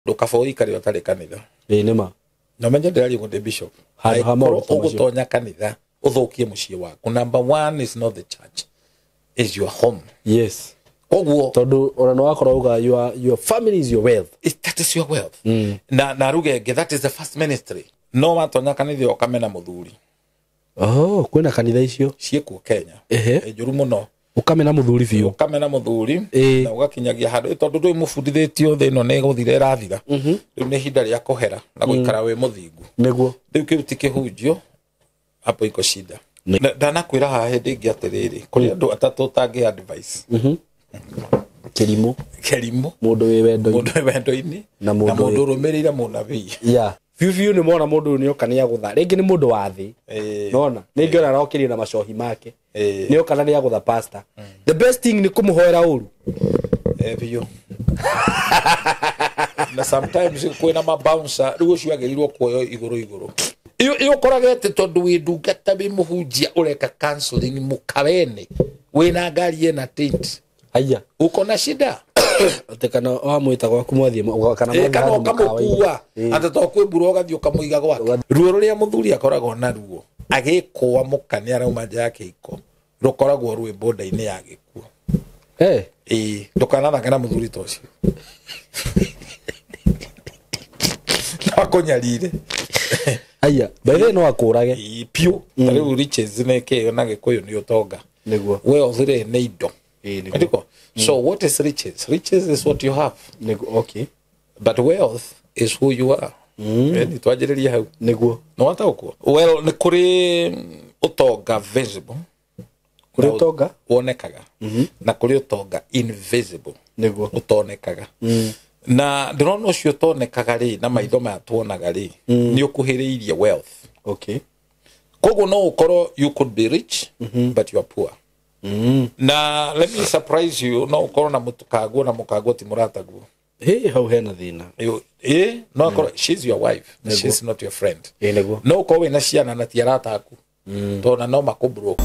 ndukaboi kari otari kanitha nima no menye ndari ngo the bishop ugutonya kanitha uthukie mucie waku. Number 1 is not the church, is your home. Yes. Ogwo tondu ona no akoroga your family is your wealth. That is your wealth. Na rugenge, that is the first ministry. No watonya kanitha ukamena muthuri. Kwena kanitha icio cieko Kenya. Njuru muno ukamena muthuri biu. Ukamena muthuri na ugakinyagia handu tondu ndui mufundithitio thino ne guthire rathira. Riu ni hinda ria kuhera na guikara we muthingu. Niguo. Riu kiu tikihunjio hapo iko shida. Ndana kwira ha hindi ingi atiriri kuri andu atatu tangi advice. Kelimo mundu we wendo-ini na mundu rumirira munabii. Fiu ni mona mundu ni okania gutha ringi ni mundu wa thi nona ningi ona rokirie na macohi make ni okana ni agutha pastor. The best thing ni kumuhoera uru fiu na sometimes kwena mabouncer riu ucio agerirwo kuoyo iguru iyo koragete tondu wi ndungata bi muhunjia ureka counseling mukawene wina ngari ena tent aya uko na shida atekana wa mwita gwaku mwathie kana mwathie kamukua ata to kwibura ugathio kamuiga gwake ruo ruria muthuri akoragwo na ruo agikwa mukani arauma yake iko rukoragwo rwi boda-ini ya gikuo ndukana na muthuri tocio nakunyarire aya bethe no akurage piu tariu riches neke na gikuyu ni utonga niguo we othire ne indo niguo. So what is riches? Riches is what you have. Okay. But wealth is who you are. Ni twajiriria hau. Niguo. No wataukwo. Well, ni kuri utonga visible. Kuri utonga wonekaga. Na kuri utonga invisible. Niguo. Utonekaga. Na ndrono cio tonekaga ri na maitho ma tuonaga ri ni ukuhiriirie wealth. Okay. Kogo no ukoro you could be rich but you are poor. Na let me surprise you, no ukoro na mutukaguo na mukaguo ti murataguo. How hena thina. No ukoro she's your wife, she's not your friend. Niguo. No ukoro wina ciana na ti arata aku. Tona no makubro.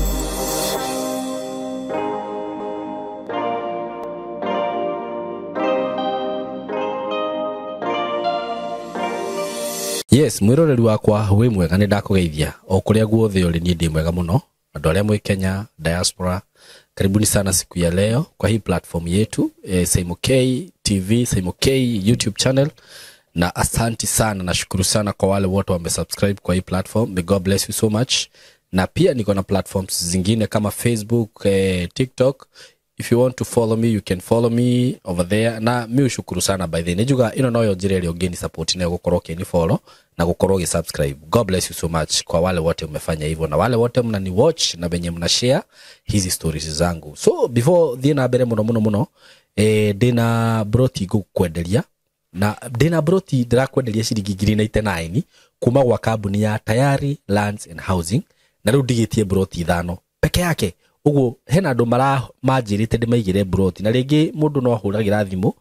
Yes, mwiroreri wakwa we mwega ni ndakugeithia o kuria guothe uri ni ndi mwega muno. Andu aria mwi Kenya diaspora, karibuni sana siku ya leo kwa hii platform yetu Simo K TV, Simo K YouTube channel, na asante sana, nashukuru sana kwa wale wote wamesubscribe kwa hii platform. May God bless you so much. Na pia niko na platforms zingine kama Facebook, TikTok. If you want to follow me, you can follow me over there. Na mi ushukuru sana by the way. Nejuga ino noyo njire rio ngeni support na gukoro ke ni follow na gukoro ge subscribe. God bless you so much kwa wale wote umefanya hivyo na wale wote mnani watch na benye mna share hizi stories zangu. So before thina bere muno dina broti gukwenderia na dina broti ndirakwenderia ciringi 99 kuma gwa kambuni ya Tayari Lands and Housing na riu ndigitie broti 5 peke yake. Ugo hena andu manjirite ndimaigire broti na ringi mundu no ahuragira thimu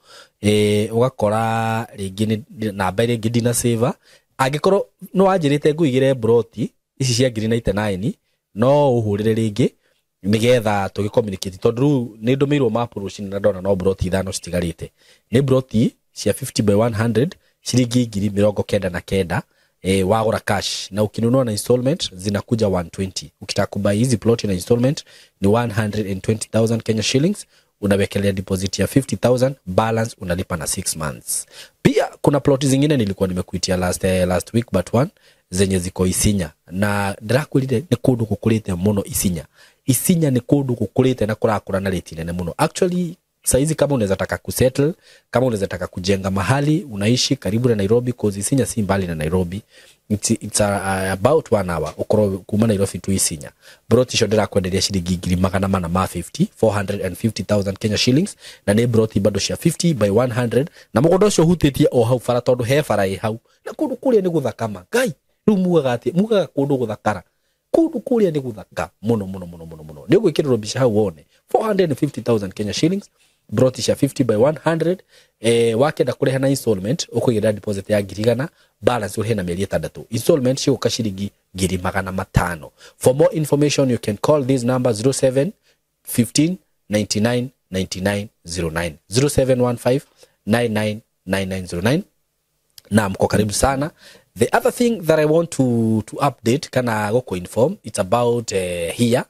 ugakora ringi namba ringi dina saver angikorwo no wanjirite nguigire broti ici cia 99 no uhurire ringi nigetha tugicommunicate tondu ni ndumirwo map rucini na ndona no broti 5 citigarite ni broti cia 50 by 100 ciringi 99 wagura cash na ukinunua na installment zinakuja 120. Ukitaka kubai hizi plot na installment ni 120,000 Kenya shillings, unawekelea deposit ya 50,000, balance unalipa na 6 months. Pia kuna plot zingine nilikuwa nimekuitia last week but one zenye ziko Isinya na Drakulite ni kundu kukulite muno Isinya ni kundu kukulite na kurakura na rate nene muno. Actually saizi kama unaweza taka kusettle, kama unaweza taka kujenga mahali unaishi karibu na Nairobi, cause Isinya si mbali na Nairobi, it's about 1 hour ukoro kuma Nairobi to Isinya. Broti shodera kwendelea shilingi 450 450,000 Kenya shillings na ne broti bado cia 50 by 100 na mugondo cio hutitie o hau fara tondu he fara i hau na kundu kuria ni guthakama ngai ru mugaga kundu guthakara kundu kuria ni guthaka muno ni gwikirwo bica hau wone 450,000 Kenya shillings broti cia 50 by 100 wakenda kureha na installment ukugira deposit ya 100 balance urehe na mieri 6 installment cio kashiringi 500. For more information you can call these numbers 07 15 99 99 09 0715 99 9909 Na mko karibu sana. The other thing that I want to update kana go inform, it's about here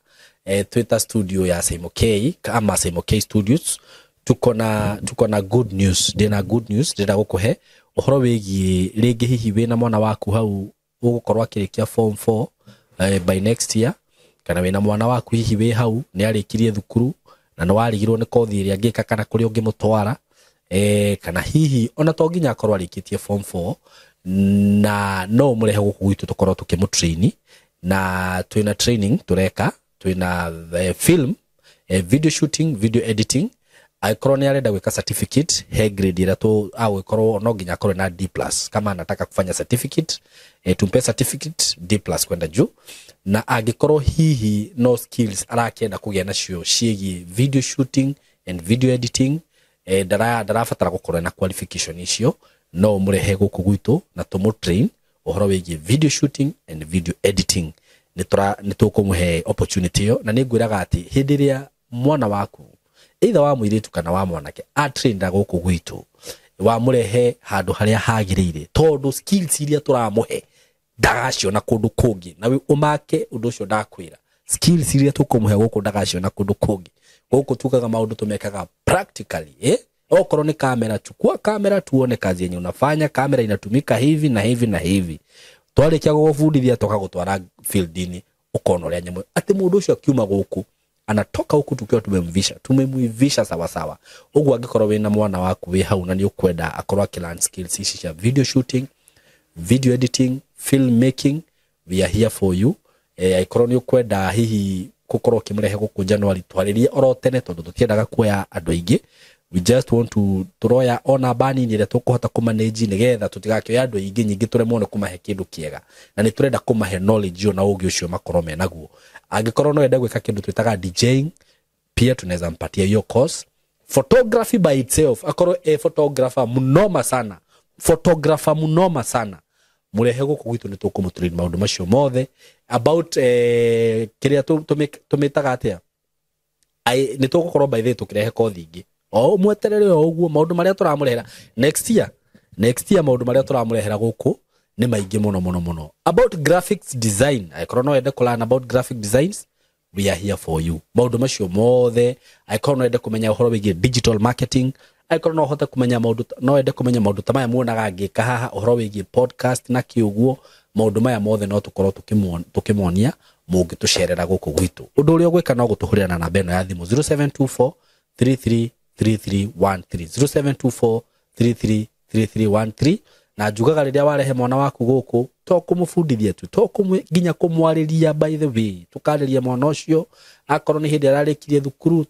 Twitter studio ya Simo K kama Simo K Studios. Tuko na good news. Dena good news ndira gukuhe uhoro wigi ringi hihi wina mwana waku hau ugukorwa kirikia form 4 by next year, kana wina mwana waku hihi we hau ni arikirie thukuru na no warigirwo ni kothi iria ngika kana kuri ungimutwara kana hihi ona to nginya akorwa arikitie form 4 na no murehe guku gwitu tukorwo tukimutrain na twina training tureka, twina film, video shooting, video editing. Aikorwo ni arenda gwika certificate he grade ira tu au ikorwo no nginya akorwo na D+ kama anataka kufanya certificate tumpe certificate D+ kwenda juu, na agikorwo hihi no skills arakenda kugia nacio ciegi video shooting and video editing darafatara gukorwo na qualification icio, no murehe guku gwitu na tumu-train uhoro wigi video shooting and video editing. Ni tukumuhe opportunity yo, na ningwiraga ati hindi ria mwana waku either wa muiritu kana wa mwanake atrainda guku gwitu wa murehe handu haria hagirire tondu skills iria turamuhe ndagacio na kundu kungi, na we umake undu ucio ndakwira skills iria tukumuhe guku ndagacio na kundu kungi. Guku tukaga maundu tumekaga practically okorwo ni kamera, chukua kamera tuone kazi yenye unafanya, kamera inatumika hivi na hivi na hivi, twarikia gugufundithia tukagutwara field-ini ukona uria nyamwe ati mundu ucio akiuma guku anatoka huku tukiwa tumemuivisha sawa sawa. Ugu agikorwo wina mwana waku we hau na ni ukwenda akorwa kilearn skills ici cia video shooting, video editing, film making, we are here for you. Aikorwo ni ukwenda hihi gukorwo kimrehe guku January twaririe oro tene tondu tutiendaga kuoya andu aingi. We just want to roya ona bani ni tukuhota kumanage nigetha tutigakioya andu aingi nyingi turemone kumahe kindu kiega, na ni turenda kumahe knowledge yo na ugi ucio makorwo menaguo. Angikorwo no enda gwika kindu twitaga DJing, pia tunaweza mpatia hiyo course. Photography by itself, akorwo photographer munoma sana murehe guku gwitu ni tukumutrain maundu macio mothe about kiria tumitaga atia ni tugukorwo by the tukirehe kothi ingi mweterere uguo maundu maria turamurehera next year maundu maria turamurehera guku ni maingi muno about graphics design. Aikorwo no ende kulearn about graphic designs, we are here for you. Maundu macio mothe, aikorwo no ende kumenya uhoro wigi digital marketing, aikorwo no hote kumenya maundu, no ende kumenya maundu tamaya muonaga ngika haha uhoro wigi podcast na kiuguo, maundu maya mothe no tukorwo tukimuonia mungitucerera guku gwitu. Undu uria gwika no gutuhurira na namba eno ya thimu 0724 333313 0724333313 na njugaga riria warehe mwana waku guku to kumufundithia tu to nginya kumwariria by the way tukariria mwana ucio akorwo ni hindi ararikirie thukuru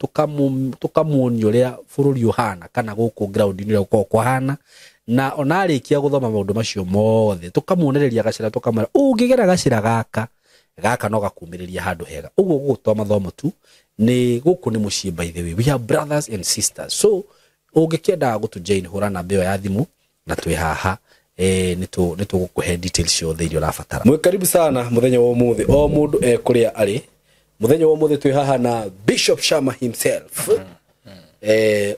tukamuonia uria bururi uhana kana guku ground ni uko kwahana, na ona arikia guthoma maundu macio mothe tukamuonereria gacira tukamara ungigera gacira gaka no gakumiriria handu hega. Uguo gugutwa mathomo tu ni guku ni mucii by the way, we are brothers and sisters. So ungikienda gutujoin hura na mbeo ya thimu na twi haha nitu gukuhe details cio theirio urabatara. Mwe karibu sana muthenya wa umuthi o mundu kuria ari. Muthenya wa umuthi twi haha na Bishop Shama himself.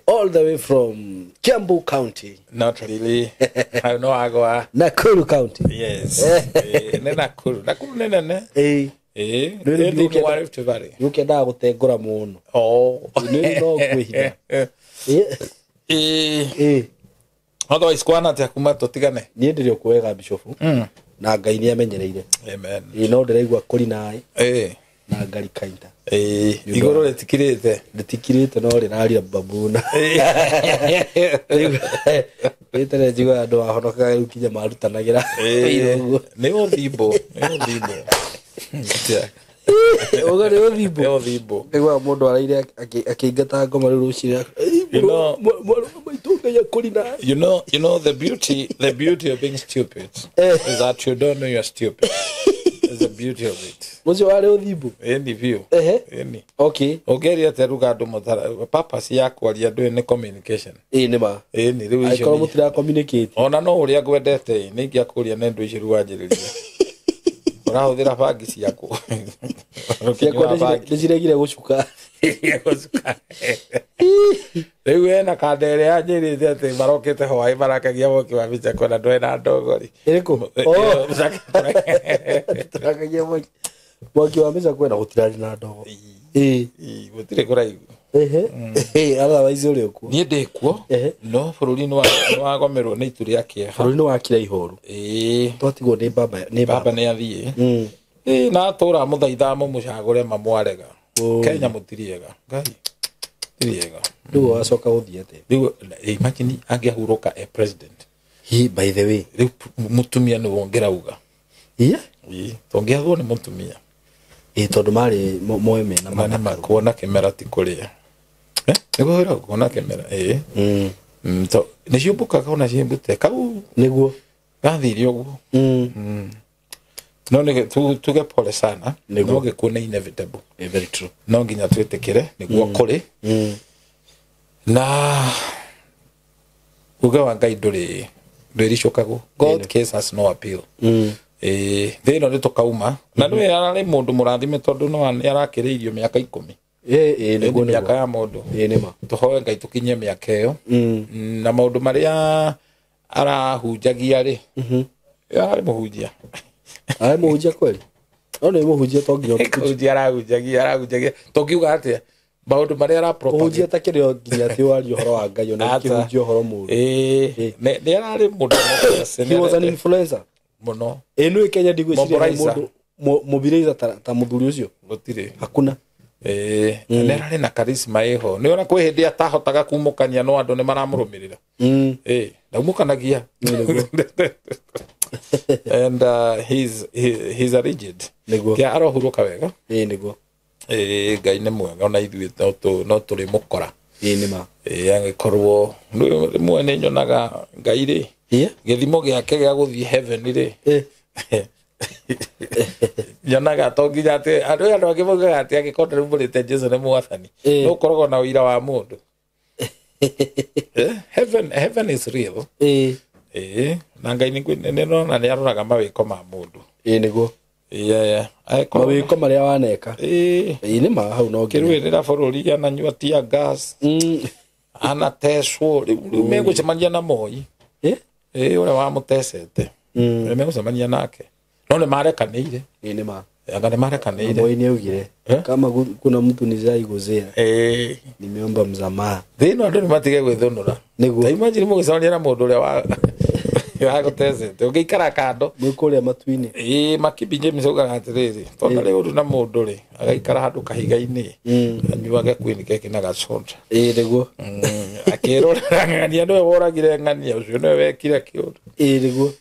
All the way from Kiambu County. Not really. I know Agua. Nakuru County. Yes. Nakuru nene. Ndio Rift Valley. Ukenda gutengora muno. Ni no kwihira. Otherwise kwana tia kuma tutigane. Ni ndirio kuwega Bishop. Na Ngai ni amenyereire. Amen. No ndiregwa kuri nae. Na ngari kainta. Igoro letikirite no rirarira babuna. Peter jiwa ndo ahonoka ukinya marutanagira. Ni othimbo. Ogare othimbo. Nigwa mundu araire akingata ngoma rurucira. You know the beauty of being stupid is that you don't know you're stupid. It's the beauty of it. Muzi wale othimbo. Any view. Any. Okay. Ogeria teruga ndo mutara. Purpose yako ali ado ni communication. Nima. Ni riu icio. Aikoro mutira communicate. Ona no uria gwendete ni ngia kuria nendo icio ruanjiriria. Urahuthira bagi ciako. Ciako ndiregire gucuka. Rĩu ena kandere anjĩrĩte atĩ marokĩte hwaĩ marakagia Mwangi wa Mbica kwenda ndwena ndogori. Ĩrĩkũ? Tũrakagia Mwangi wa Mbica kwenda gũtirarĩ na ndogori. Gũtirĩ kũraihu. Otherwise ũrĩ kuo. Niĩ ndĩ kuo no bũrũri-inĩ wagomerwo nĩ itu rĩa kĩeha. Bũrũri-inĩ wa kira ihoru. Twatigwo nĩ baba nĩ athiĩ. Na atũra mũthaitha mũmũcagũre mamwarega. Kenya mũtiriega. Ngai tiriega. Rĩu acoka gũthiĩ atĩ. Rĩu imagine angĩhurũka president. By the way, rĩu mũtumia nĩ wongerauga. Tũngĩathwo nĩ mũtumia. Tondũ marĩ moe mena mana kuona kĩmera ti kũrĩa. Nĩguo wĩra kuona kĩmera. Nĩ ciũmbũkaga ona ciĩmbũte kau. Nĩguo. Gathire ũguo. No nĩ tuge pole sana. No gĩkuũ nĩ inevitable. Very true. No nginya twĩtĩkĩre nĩguo kũrĩ. Na uge wa Ngai ndũrĩricũkagwo. God case has no appeal. Thĩ ĩno nĩ tũkauma. Na nĩ ararĩ mũndũ mũrathime tondũ nĩ arakĩrĩirio mĩaka 10. Nĩguo mĩaka ya mũndũ. Tũhoe Ngai tũkinyie mĩaka ĩyo. Na maũndũ marĩa arahunjagia rĩ. Ararĩ mũhunjia. Ararĩ mũhunjia kweli? No nĩ mũhunjia to nginya mũhunjia arahunjagia. Tũngiuga atĩa? Maũndũ marĩa arapropagate. Mũhunjia ta kĩrĩa nginya atĩ wario ũhoro wa Ngai ona kĩhunjia ũhoro mũũru. Nĩ ararĩ mũndũ. He was an influencer. Mũno. Nĩ Kenya ndigwĩciria mũndũ mobilizer ta mũthuri ũcio. Gũtirĩ. Hakuna. Nĩ ararĩ na charisma ĩho. Nĩ ona kwĩ hĩndĩ atahotaga kumũkania no andũ nĩ maramũrũmĩrĩra. Ndaumũkanagia. And he's a rigid. Kia arohurũka wega. Nĩguo. Ngai nĩ mwega ona ithuĩ no tũrĩ mũkora. Nĩma. Angĩkorwo rĩmwe nĩ nyonaga Ngai rĩ. Gĩthimo gĩake gĩa gũthiĩ heaven rĩ. Nyonaga to nginya atĩ andũ angĩ moigaga atĩ angĩkorwo ndũmũrĩte Jesũ nĩ mwathani. No ũkoragwo na ũira wa mũndũ. Heaven is real. Na Ngai nĩrona nĩ aroraga mawĩko ma mũndũ. Nĩguo. Mawĩko marĩa waneka. Nĩma hau no kĩrũĩrĩra bũrũri ananyua tear gas. Anatecwo rĩu megũcemania na Moi. Ũrĩa wamũtecete. Megũcemania nake. No nĩ marekanĩire. Nĩma. Anga nĩ marekanĩire. Moi nĩaugire kama kuna mtu nizaigozea. Nimeomba msamaha. Thĩno andũ nĩ matige gwĩthũnũra. Nĩguo. Imagine mũgĩcemania na mũndũ ũrĩa wagũtecete. Ũngĩikara kando. Mwĩkũrĩa matu-inĩ. Makibi James augaga atĩrĩrĩ. Tondũ rĩ ũndũ na mũndũ rĩ. Agaikara handũ kahiga-inĩ. Anyuage Queen Cake na gacoda. Nĩguo. Akĩrora ng'ania nĩwe woragire ng'ania ũcio nĩwe wekire kĩũndũ. Nĩguo.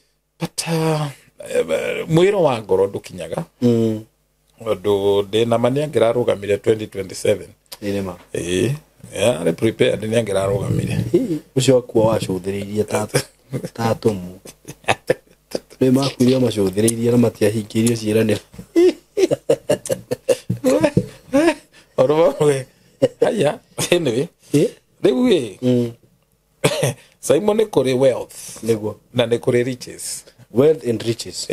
But mwĩro wa ngoro ndũkinyaga. Ũndũ ndĩna ma nĩangĩrarũgamire 2027. Nĩma. Arĩ prepared nĩangĩrarũgamire. Ũcio akuo wacũthĩrĩirie tatũmu. Nĩ makuire macũthĩrĩirie na matiahingĩirio ciĩranĩro. Oromwe. Haya, anyway. Rĩu Simon nĩ kũrĩ wealth. Nĩguo. Na nĩ kũrĩ riches. Wealth and riches.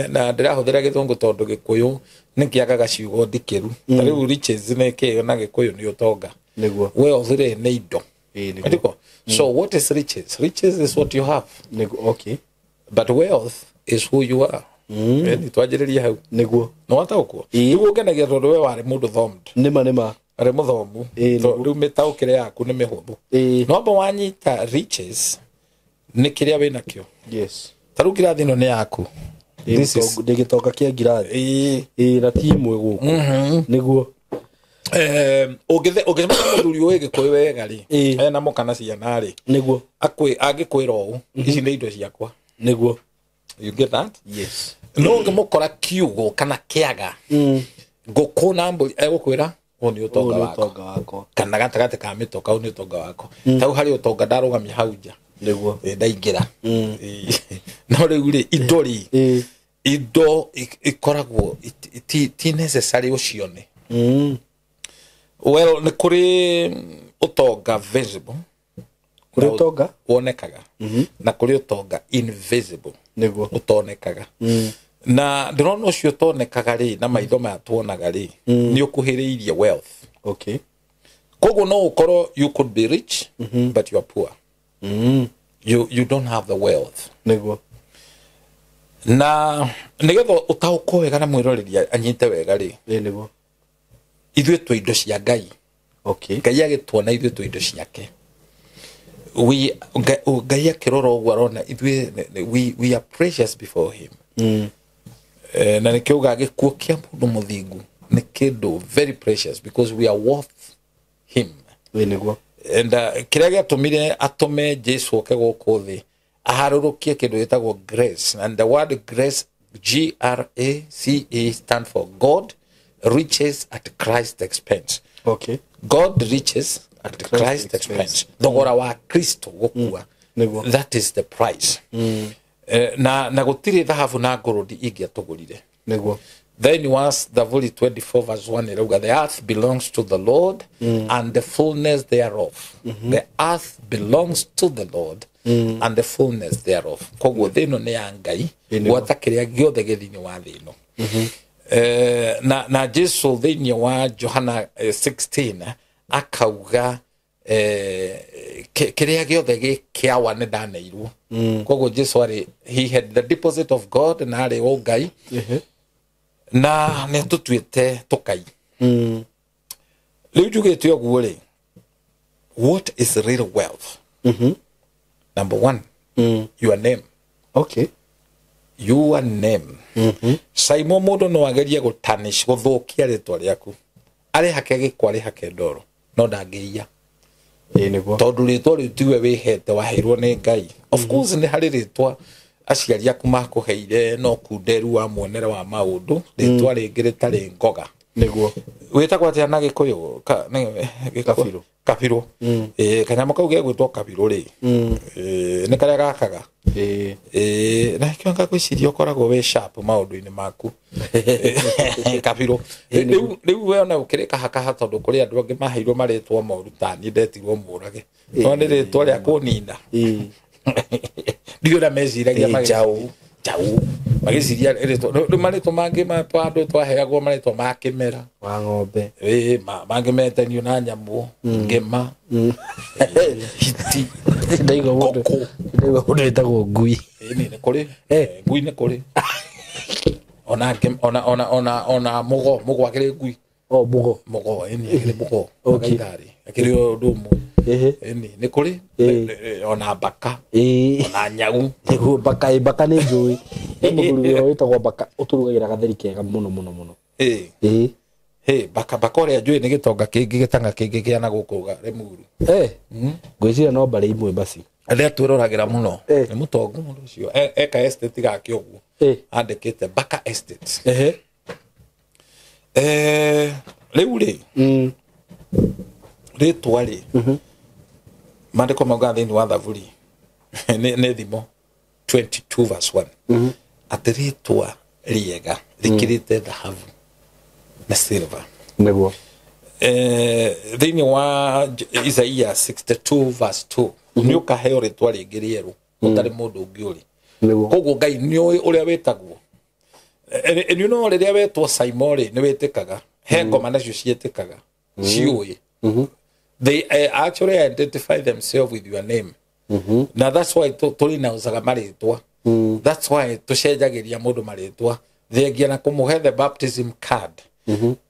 Na ndĩrahũthĩra gĩthũngũ tondũ Gĩkũyũ nĩ kĩagaga ciugo ndikĩru. Ta rĩu riches nĩ kĩo na Gĩkũyũ nĩ ũtonga. Nĩguo. Wealth rĩ nĩ indo. Nĩguo. So what is riches? Riches is what you have. Nĩguo. Okay. But wealth is who you are. Nĩ twanjĩrĩria hau. Nĩguo. No wataũkwo. Nĩguo ngenagia tondũ we warĩ mũndũ thomed. Nĩma. Arĩ mũthomu. Rĩu mĩtaũkĩre yaku nĩ mĩhũthũ. No amba wanyita riches nĩ kĩrĩa wĩnakĩo. Yes. Tarĩu kĩrathi ĩno nĩ yaku. Ndĩgĩtonga kĩa ngirathi. Na ti imwe gũkũ. Nĩguo. Ũngĩcemania mũthuri ũĩ Gĩkũyũ wega rĩ. Ena mũkana ciana rĩ. Nĩguo. Angĩkwĩra ũũ. Ici nĩ indo ciakwa. Nĩguo. You get that? Yes. No ũngĩmũkora kiugo kana kĩaga. Ngũkũ na mbũri egũkwĩra ũũ nĩ ũtonga wako. Kana gatagatĩ ka mĩtoka ũũ nĩ ũtonga wako. Tau harĩ ũtonga ndarũgamia hau nja. Nĩguo. Ndaingĩra. No rĩu rĩ indo rĩ. Indo ikoragwo ti necessary ũcione. Well, nĩ kũrĩ ũtonga visible. Kũrĩ ũtonga wonekaga. Na kũrĩ ũtonga invisible. Nĩguo. Ũtonekaga. Na ndĩrona ũcio ũtonekaga rĩ na maitho maya tuonaga rĩ nĩ ũkuhĩrĩirie wealth. Okay. Kogo no ukoro, you could be rich, but you are poor. You don't have the wealth. Nego. Na nigetho utauko wega na mwiroriria anyite wega ri. Nego. Ithuĩ twĩ indo cia Ngai. Okay. Ngai agĩtuona ithuĩ twĩ indo ciake. Ngai akĩrora ũguo arona ithuĩ we are precious before him. Na nĩkĩuga gĩkuũ kĩa mũndũ mũthingu nĩ kĩndũ very precious because we are worth him. Nĩguo. And kĩrĩa gĩatũmire atũme Jesu oke gũkũ thĩ aharũrũkie kĩndũ gĩtagwo grace, and the word grace, GRACE, stand for God riches at Christ's expense. Okay. God riches at Christ's expense. Thogora wa Kristo gũkua. That is the price. Na gũtirĩ thahabu na ngũrũndi ingĩatũgũrire. Nĩguo. Then was the Zaburi 24 verse 1 irauga, the earth belongs to the Lord and the fullness thereof. The earth belongs to the Lord and the fullness thereof. Koguo thĩ ĩno nĩ ya Ngai, gwata kĩrĩa gĩothe gĩthĩinĩ wa thĩ ĩno. Na Jesu thĩinĩ wa Johana 16 akauga kĩrĩa gĩothe gĩkĩawa nĩ ndaneirwo. Koguo Jesu arĩ, he had the deposit of God na arĩ o Ngai. Na nĩ tũtuĩte tũkai. Rĩu njugĩte ũguo rĩ, what is real wealth? Number one, your name. Okay. Your name. Saimo mũndũ no agerie gũtanish gũthũkia rĩtwa rĩaku. Arĩ hake gĩkwa arĩ hake ndoro, no ndangĩiya. Nĩguo. Tondũ rĩtwa rĩu tiwe wĩhete waheirwo nĩ Ngai. Of course nĩ harĩ rĩtwa aciari aku makũheire no kunderu wa muonere wa maũndũ, rĩtwa rĩngĩ rĩtarĩ ngoga. Nĩguo. Wĩtagwo atĩa na Gĩkũyũ? Kabirũ. Kabirũ. Kanyamũ kau gegwĩtwo Kabirũ rĩ. Nĩ karĩa gakaga. Na kĩo ngagwĩciria ũkoragwo wĩ sharp maũndũ-inĩ maku. Kabirũ. Rĩu we ona ũkĩrĩ kahakaha tondũ kũrĩ andũ angĩ maheirwo marĩtwo moru ta niĩ ndetirwo mũrage. No nĩ rĩtwa rĩa kũnina. Ndiyo na meciragia magĩcaũ. Magĩciria rĩtwa marĩtwa mangĩ ma andũ twaheagwo marĩtwa ma kĩmera. Wa ng'ombe. Mangĩ metanio na nyamũ, ngema. Hiti. Ndaigua mũndũ wĩtagwo ngui. Nĩ kũrĩ. Ngui nĩ kũrĩ. Ona mũgo akĩrĩ ngui. Mũgo. Mũgo, akĩrĩ mũgo. Gaitharĩ. Akĩrĩ ũndũ ũmwe. Nĩ kũrĩ. Ona mbaka. Ona nyau. Mbaka nĩ njũĩ. Mũthuri wĩtagwo mbaka ũturugagĩra gatheri kega mũno. Mbaka ũrĩa njũĩ nĩ gĩtonga kĩngĩ gĩtanga kĩngĩ kĩa na gũkũ Limuru. Ngwĩciria no mbarĩ imwe basi. Arĩa twĩroragĩra mũno nĩ mũtongu mũndũ ũcio eka estate gake ũguo andĩkĩte Mbaka Estate. Rĩu rĩ rĩtwa rĩ maandĩko mauga thĩinĩ wa Zaburi nĩ thimo 22 verse 1 atĩ rĩtwa rĩega rĩkĩrĩte thahabu na silver. Nĩguo. Thĩinĩ wa Isaia 62 verse 2 nĩ ũkaheo rĩtwa rĩngĩ rĩerũ ũtarĩ mũndũ ũngĩ ũrĩ. Koguo Ngai nĩoĩ ũrĩa wĩtagwo. And you know rĩrĩa wetwo Simon rĩ nĩ wĩtĩkaga. He ngoma nacio ciĩtĩkaga. Ciũĩ. They actually identify themselves with your name. Now that's why tũrinauzaga marĩtwa. That's why tũcenjagĩria mũndũ marĩtwa. Thengia na kũmũhe the baptism card.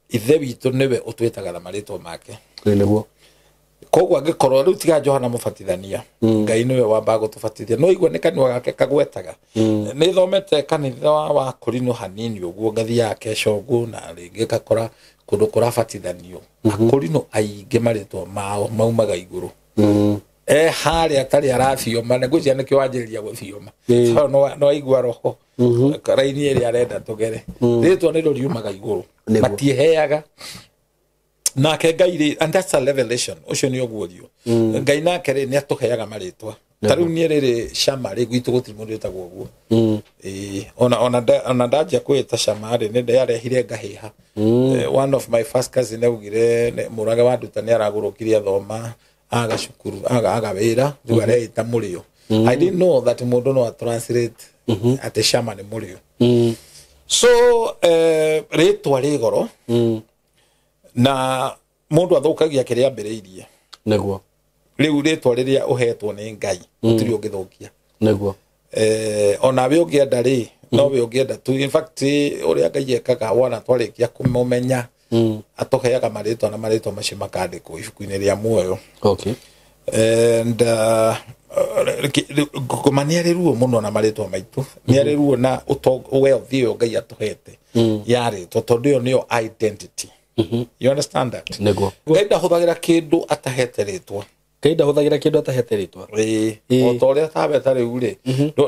Ithe witũ nĩwe ũtwĩtaga na marĩtwa make. Nĩguo. Koguo angĩkorwo rĩu tiga Johana Mũbatithania. Ngai nĩwe wambaga gũtũbatithia. No igua nĩ kanua gake kagwetaga. Nĩ thomete kanitha wa Korinto hanini ũguo ngathiaga kesho ũguo na rĩngĩ gakora kũndũ kũrabatithanio. Korinto aingĩ marĩtwa mao maumaga igũrũ. Harĩa atarĩ arathioma na ngwĩciria nĩkĩo wanjĩrĩria gũthioma. No aigua roho. Raini ĩrĩa arenda tũgere. Rĩtwa nĩrĩo riumaga igũrũ. Matiheaga. Nake Ngai rĩ, and that's a revelation. Ũcio nĩ ũguũrio. Ngai nake rĩ nĩ atũheaga marĩtwa. Ta rĩu niĩ rĩrĩ Shama rĩ gwitũ gũtirĩ mũndũ wĩtagwo ũguo. Ona ndanjia kwĩta Shama rĩ nĩ ndeyarehire ngahĩha. One of my first cousin augire mũrage wa nduta nĩ aragũrũkirie athoma aga cukuru aga wĩra rĩu areita mũrĩo. I didn't know that mũndũ no translate atĩ Shama nĩ mũrĩo. So rĩtwa rĩ goro. Na mundu athukagia kiria ambiriirie neguo riu ritwa riria uhetwo ni Ngai utiri ungithukia neguo ona we ungienda ri no we ungienda tu in fact uria Ngai ekaga wana twarikia kumumenya atuheaga maritwa na maritwa macio makandikwo ibuku-ini ria muoyo okay and kumania riruo muno na maritwa maitu ni riruo na wealth iyo Ngai atuhete yari tondu iyo niyo identity you understand that neguo Ngai ndahuthagira kindu atahete ritwa Ngai ndahuthagira kindu atahete ritwa o toria tabeta riu ri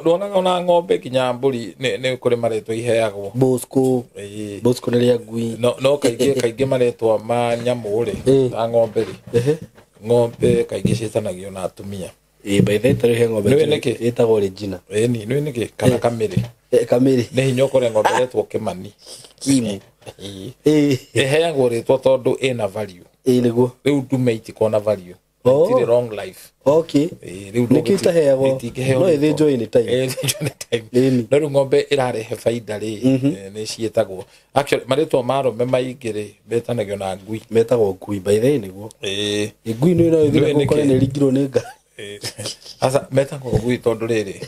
ndonaga ona ng'ombe kinya mburi ni kuri maritwa iheagwo Bosco ni ria ngui no kaingi maritwa ma nyamu ri ta ng'ombe ri ng'ombe kaingi citanagio na atumia by the way he ng'ombe itagwo Regina ni niki kana kamiri ni hinya ukore ng'ombe retwo Kimani Kimu iheagwo ritwa tondu ina value niguo riu ndume itikona value it's wrong life okay riu nikita heagwo no ithinjo anytime no riu ng'ombe irarehe faida ri ni cietagwo actually maritwa marume maingiri betanagio na ngui metagwo ngui by the way niguo ngui no ithire gukora ni ringiro ni Ngai asa metagwo ngui tondu riri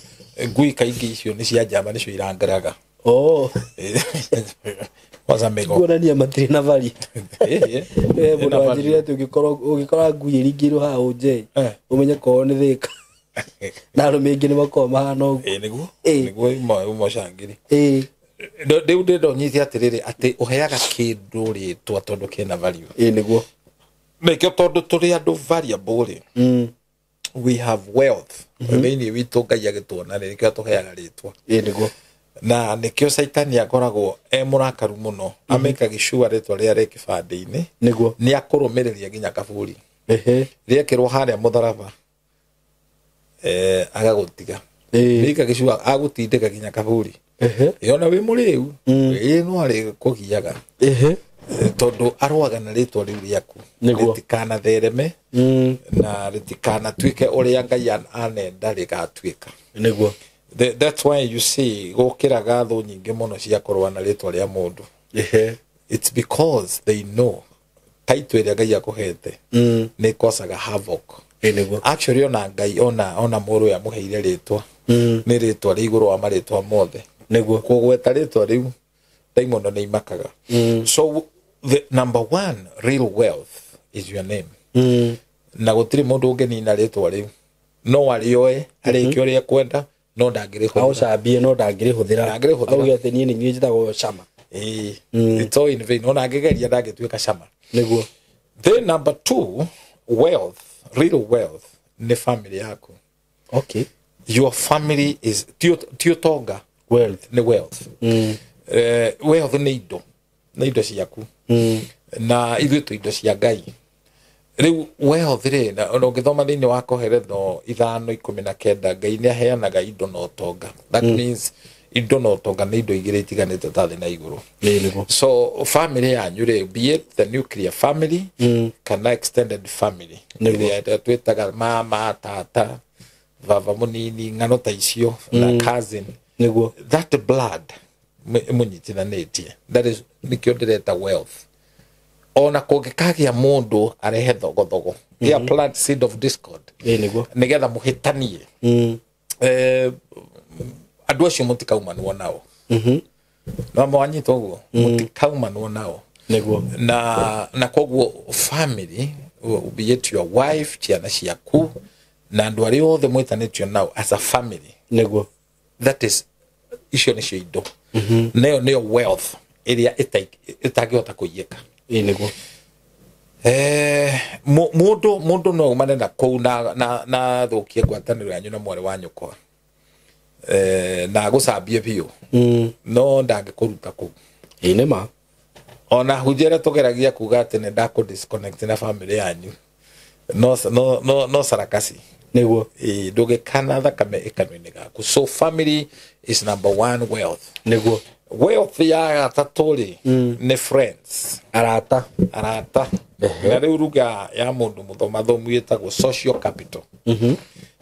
ngui kaingi icio ni cia njamba nicio irangaraga waza mego kuonania matiri na vari bwana wajirire ati ugikora ngui iringiro ha uje umenye ko ni thika na ro mingi ni makoma mahana uguo niguo mo shangiri ndio ndonyithia atiriri ati uheaga kindu ritwa tondu kina value niguo meke tondu turi andu variable we have wealth thini witu Ngai agituona nikio tuheaga ritwa niguo na nikio Saitani akoragwo murakaru muno amekaga sure ritwa ria ri kibande-ini niguo ni akurumiriria ginya kaburi riekirwo haria mutharaba agagutiga nika gicua agutindika ginya kaburi yona wi muriu no ari kugiaga tondu arwaga na ritwa riu riaku ritikana thereme na ritikana tuike uria Ngai anenda rigatuika niguo that's why you see gukiraga thu nyingi muno cia kurwa na ritwa ria mundu it's because they know title ria Ngai akuhete ni kosaga havoc actually ona Ngai ona muru ya muheire ritwa ni ritwa ri iguru wa maritwa mothe niguo kugweta ritwa riu daimono ni imakaga so the number one real wealth is your name na gutiri mundu ungenina ritwa riu no arioe arikio ria kwenda no ndangire ho au cambie no ndangire huthira au gete ni ni njitagwo Chama it's all in vain ona ngegeria ndangituika Chama niguo then number two wealth real wealth ni family yako okay your family is tiotonga wealth ni wealth wealth ni indo ciaku na ithu tu indo cia Ngai riu wealth ri na ungithoma thiini wa Koheretho 5:19 Ngai ni aheanaga indo na utonga that means indo na utonga ni indo igire itiganite ta thi na iguru so family yanyu ri be it the nuclear family kana extended family ni twitaga mama tata baba munini ngano ta icio na cousin niguo that blood munyitithanitie that is nikio ndireta wealth ona kungikagia mundu arehe thogothogo ya plant seed of discord niguo nigetha muhitanie andu acio mutikaumanwo nao no mwanyitwo guo mutikaumanwo nao niguo na koguo family be it your wife ciana ciaku na andu aria othe mwitanitio nao as a family niguo that is icio nicio indo nayo wealth iria itangihota kuiyeka niguo mundu no umane na kou na thukie ngwataniro yanyu na mwari wa nyukwa na gucambie biu no ndangikuruta kou inema ona hujera tugeragia kuga ati ni ndaku disconnect na family yanyu no sarakasi niguo ndugikana thakame ikanwini gaku so family is number one wealth niguo wealth ya gatatu ri ni friends arata na riu ruga ya mundu muthoma thomu yetagwo social capital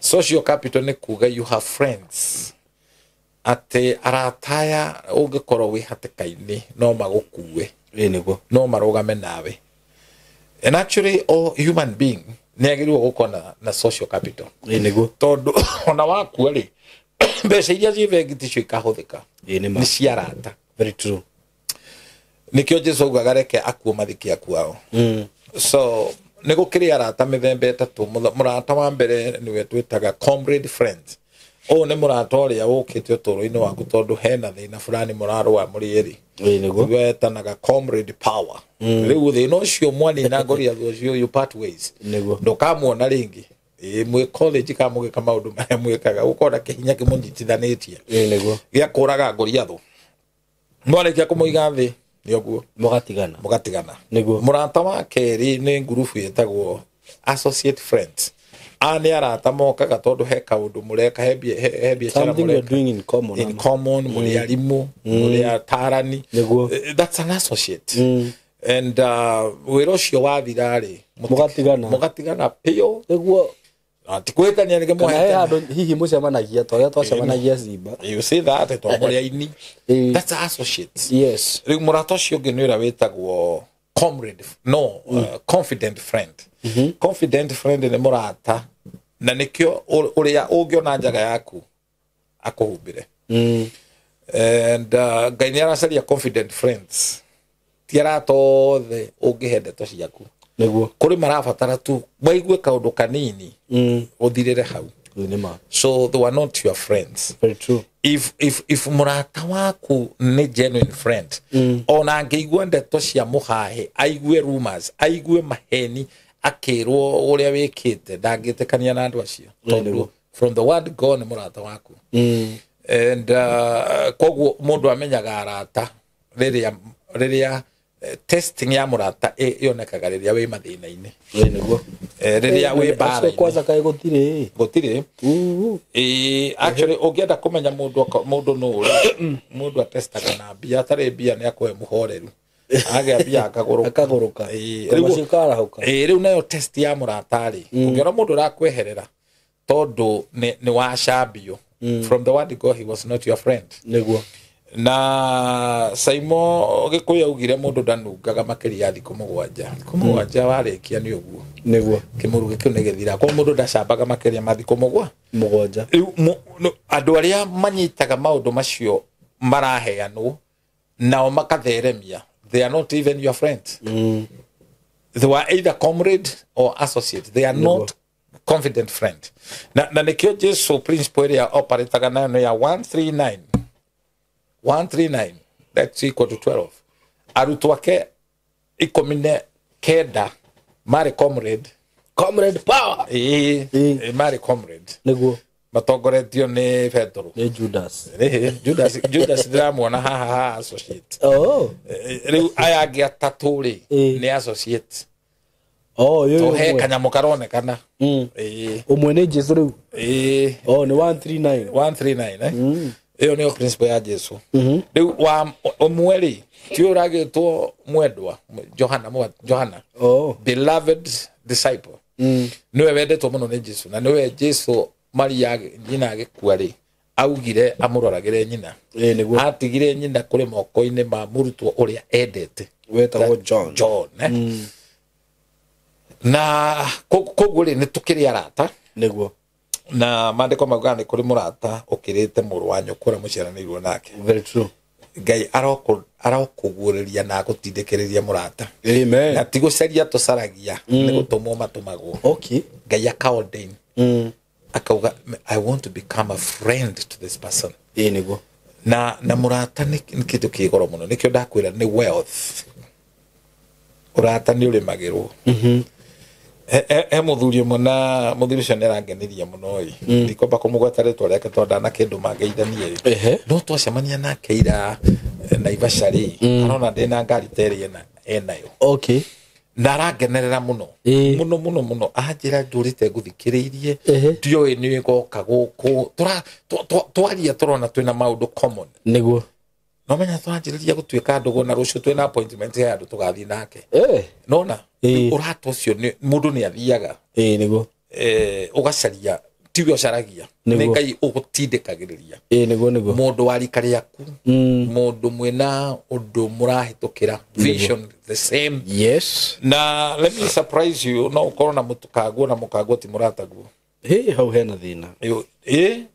social capital ni kuga you have friends ate arataya ungikorwo wi hatikaini no magukue niguo no marugame nawe And actually all human being negirwo gukona na social capital niguo tondu ona waku ri mbeca iria civengi cio ikahuthika ni ciarata. Very true. Nikio Jesu augaga reke akuo mathikia kwao. So nego kiri arata mithemba etatu. Murata wa mbere niwe twitaga comrade friend. O ne murata uria ukite uturo-ini waku tondu hena thina fulani murarwa muri eri. Nego wetanaga comrade power. Riu thina ucio mwani na ngoria ucio you part ways. Nego ndukamuona ringi. Mwe college kamugika maundu maya mwikaga ukora kihinya kimunyitithanitie. Nego Gia kuraga ngoria thu. Mwarĩkia kũmũiga thĩ nĩ ũguo mũgatigana. Nĩguo Mũrata wa kerĩ nĩ ngurubu yetagwo associate friends. Nĩ arata mokaga tondũ he kaũndũ mũreka he biacara mũreka in common mũrĩ arimũ mũrĩ atarani. That's an associate. And wĩra ũcio wathira rĩ mũgatigana pio. Nĩguo tikwetania nige mwahe hihi mucemanagia toria twacemanagia Simba. You say that to muri that's associates. Yes. Riu murata ucio ngi ni ura wetagwo comrade confident friend. Confident friend ni murata na nikio uria ungiona njaga yaku akuhumbire. And Ngai ni aracaria confident friends tiara tothe ungihende to ciaku niguo kuri marabatara tu waigue kaundu kanini uthirire hau. So they were not your friends. Very true. If murata waku ni genuine friend ona angeigua ndeto cia muhahe aigue rumors aigue maheni akirwo uria wikite ndangitikania na andu acio tondu from the word God ni murata waku. And koguo mundu amenyaga arata riria testing ya murata yonekaga riria wi mathina-ini. Niguo riria wi bara kwanza kai gutire actually ungienda kumenya mundu no mundu atestaga na bia tare bia ni akwe muhoreru age bia akaguruka riu nayo test ya murata ri ungiona mundu rakweherera tondu ni wacambio from the word God he was not your friend. Niguo na Saimo gikuya ugire mundu ndanungaga makiria thiku mugwanja warikia ni uguo niguo kimuruge kiu negethira kwa mundu ndacambaga makiria mathiku mugwanja andu aria manyitaga maundu macio maraheanwo nao makatheremia they are not even your friends. They were either comrade or associate. They are not confident friend. Na nikio Jesu principle ria operataga nayo ya 139 that's equal to 12. Arutwo ake 19 mari comrade power mari comrade niguo matongoretio ni Petro ni Judas ndiramuona haha associate riu aya angi atatu ri ni associate yo he kanyamu karonekana umwe ni Jesu riu ni 139 iyo ni principle ya Jesu. Riu wa omweri ti uragitwo mwendwa Johana beloved disciple niwe wendetwo muno ni Jesu na niwe Jesu Maria nyina agikua ri augire amuroragire nyina atigire nyina kuri moko-ini ma murutwo uria endete wetagwo John na koguo ri ni tukiri arata niguo na mandiko magani kuri murata ukirite muru wa nyukura muciaranirwo nake. Very true. Ngai arokugureria na gutindikiriria murata. Amen. Na tigucaria tusaragia ni gutumwo matumagwo. Okay. Ngai akaordain akauga I want to become a friend to this person. Niguo na murata ni kitu kigoro muno nikio ndakwira ni wealth. Urata ni urimagirwo. Muthuri mwana muthuri cio nerangeniria muno ndikomba kumugweta ritwa riake tonda na kindu mangeithanie no twacemania nake ira Naivasha ri arona ndina ngari teri enayo na arangenerera muno muno anjira ndurite nguthikiriirie ndioi ni goka guku twaria turona twina maundu common niguo no menya twanjiriria gutuika ndugu na rucio twina appointment ya andu tugathi nake nona urata ucio ni mundu ni athiaga niguo ugacaria tiwe caragia nĩ Ngai ũgũtindĩkagĩrĩria nĩguo mũndũ wa rika rĩaku mũndũ mwĩna ũndũ mũrahĩtũkĩra vision the same. Yes. Na let me surprise you, no ũkorwo na mũkanguo ti mũrataguo. Hau hena thĩna.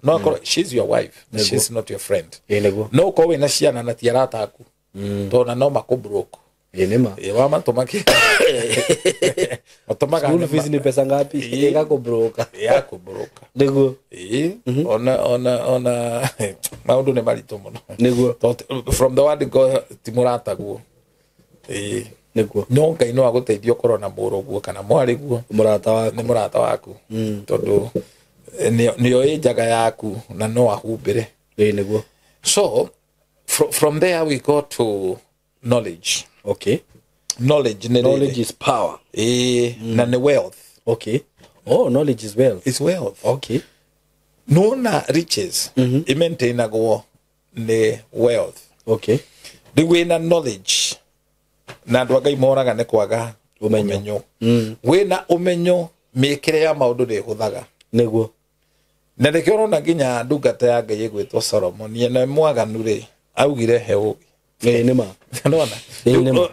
No ũkorwo she's your wife, she's not your friend. Nĩguo. No ũkorwo wĩna ciana na ti arata aku tondũ no makũbroke. Nĩma. Wama tumaki. Matomaga school fees ni pesa ngapi? Yakubroka. Nĩguo. Ona maundu nĩ maritũ mũno. Nĩguo. From the word go ti mũrataguo. Nĩguo. No Ngai no agũteithia ũkorwo na mũrũguo kana mwarĩguo. Nĩ mũrata waku. Tondũ nĩo njaga yaku na no ahumbĩre. Nĩguo. So from there we go to knowledge. Okay. Knowledge is power. Na ni wealth. Okay. Oh, knowledge is wealth. It's wealth. Okay. No na riches. Imaintainagwo ni wealth. Okay. Wĩna knowledge. Na andũ Ngai moraga nĩ kwaga ũmenyo. Wĩna ũmenyo mĩkĩre ya maũndũ nĩ hũthaga. Nĩguo. Na nĩkĩo ũrona nginya ndungata ya Ngai ĩgwĩtwo Solomon na mwaganu rĩ augire he ũũgĩ. Nĩma.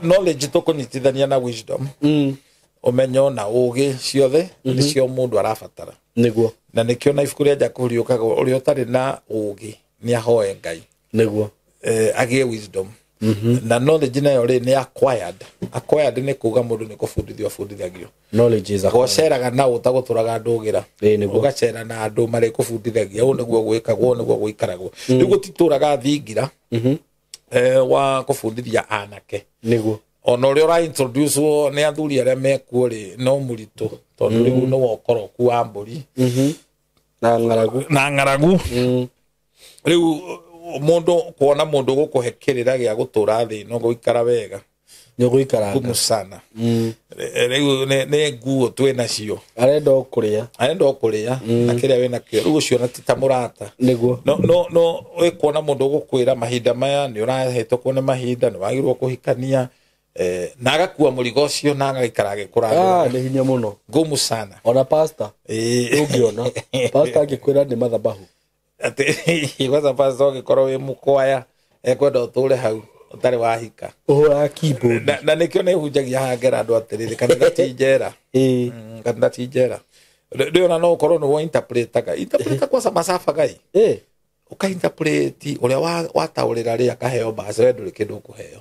Knowledge tũkũnyitithania na wisdom. Ũmenyo na ũũgĩ ciothe nĩcio mũndũ arabatara. Nĩguo. Na nĩkĩo na ibuku rĩa Jakubu riũkaga ũrĩa ũtarĩ na ũũgĩ nĩ ahoe Ngai. Nĩguo. Agĩe wisdom. Na knowledge nayo rĩ nĩ acquired. Acquired nĩ kuga mũndũ nĩ kũbundithio abundithagio. Knowledge is acquired. Gũceraga na ũtagũtũraga ndũgĩra. Ũgacera na andũ marĩ kũbundithagia ũũ nĩguo gwĩkagwo nĩguo gũikaragwo. Rĩu gũtitũraga thingira wa kũbundithia anake. Nĩguo. Ona ũrĩa ũra introduce nĩ athuri arĩa mekuo rĩ no mũritũ tondũ rĩu no wokoroku wa mbũri na ng'aragu. Rĩu mũndũ kuona mũndũ gũkũhe kĩrĩra gĩa gũtũra thĩ no gũikara wega nĩ gũikara ngumu sana. Rĩu nĩ nguo twĩna cio arenda kũrĩa na kĩrĩa wĩna kĩo rĩu ũcio na ti ta mũrata. Nĩguo. No kuona mũndũ gũkwĩra mahinda maya nĩ ũrahetũkwo nĩ mahinda nĩ wagĩrĩirwo kũhikania na agakua mũrigo ũcio na agaikara agĩkũra. Nĩ hinya mũno ngumu sana. Ona pastor ũngĩona pastor angĩkwĩra nĩ mathabahu kwanza pastor angĩkorwo wĩ mũkwaya ekwenda ũtũre hau ũtarĩ wahika ũhũra keyboard na nĩkĩo nĩ hunjagia hangera andũ atĩrĩrĩ kanitha ti njera. Kanitha ti njera. Rĩu ona no ũkorwo nĩ interpretaga kwanza masafa Ngai ũka-interpreti ũrĩa wataũrĩra rĩ akaheo mbaca we ndũrĩ kĩndũ ũkũheo.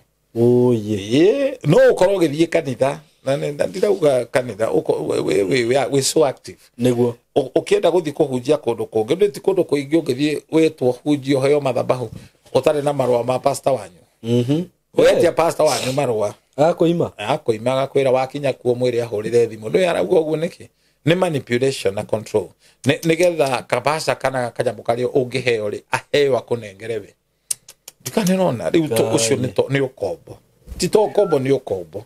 No ũkorwo ũgĩthiĩ kanitha na ndirauga kanitha wĩ so active. Nĩguo. Ũkĩenda gũthiĩ kũhunjia kũndũ kũngĩ ndĩ ti kũndũ kũingĩ ũngĩthiĩ wĩtwo hunjio heo mathabahu ũtarĩ na marũa ma pastor wanyu. Wetia pastor wanyu marũa akũima agakwĩra wakinya kuo mwĩre ahũrĩre thimũ ndũĩ arauga ũguo nĩkĩ. Nĩ manipulation na control nĩgetha kabaca kana kanyamũ karĩa ũngĩheo rĩ aheo akũnengere we. Ndikanĩrona rĩu ũcio nĩ ũkombo ti to ũkombo nĩ ũkombo.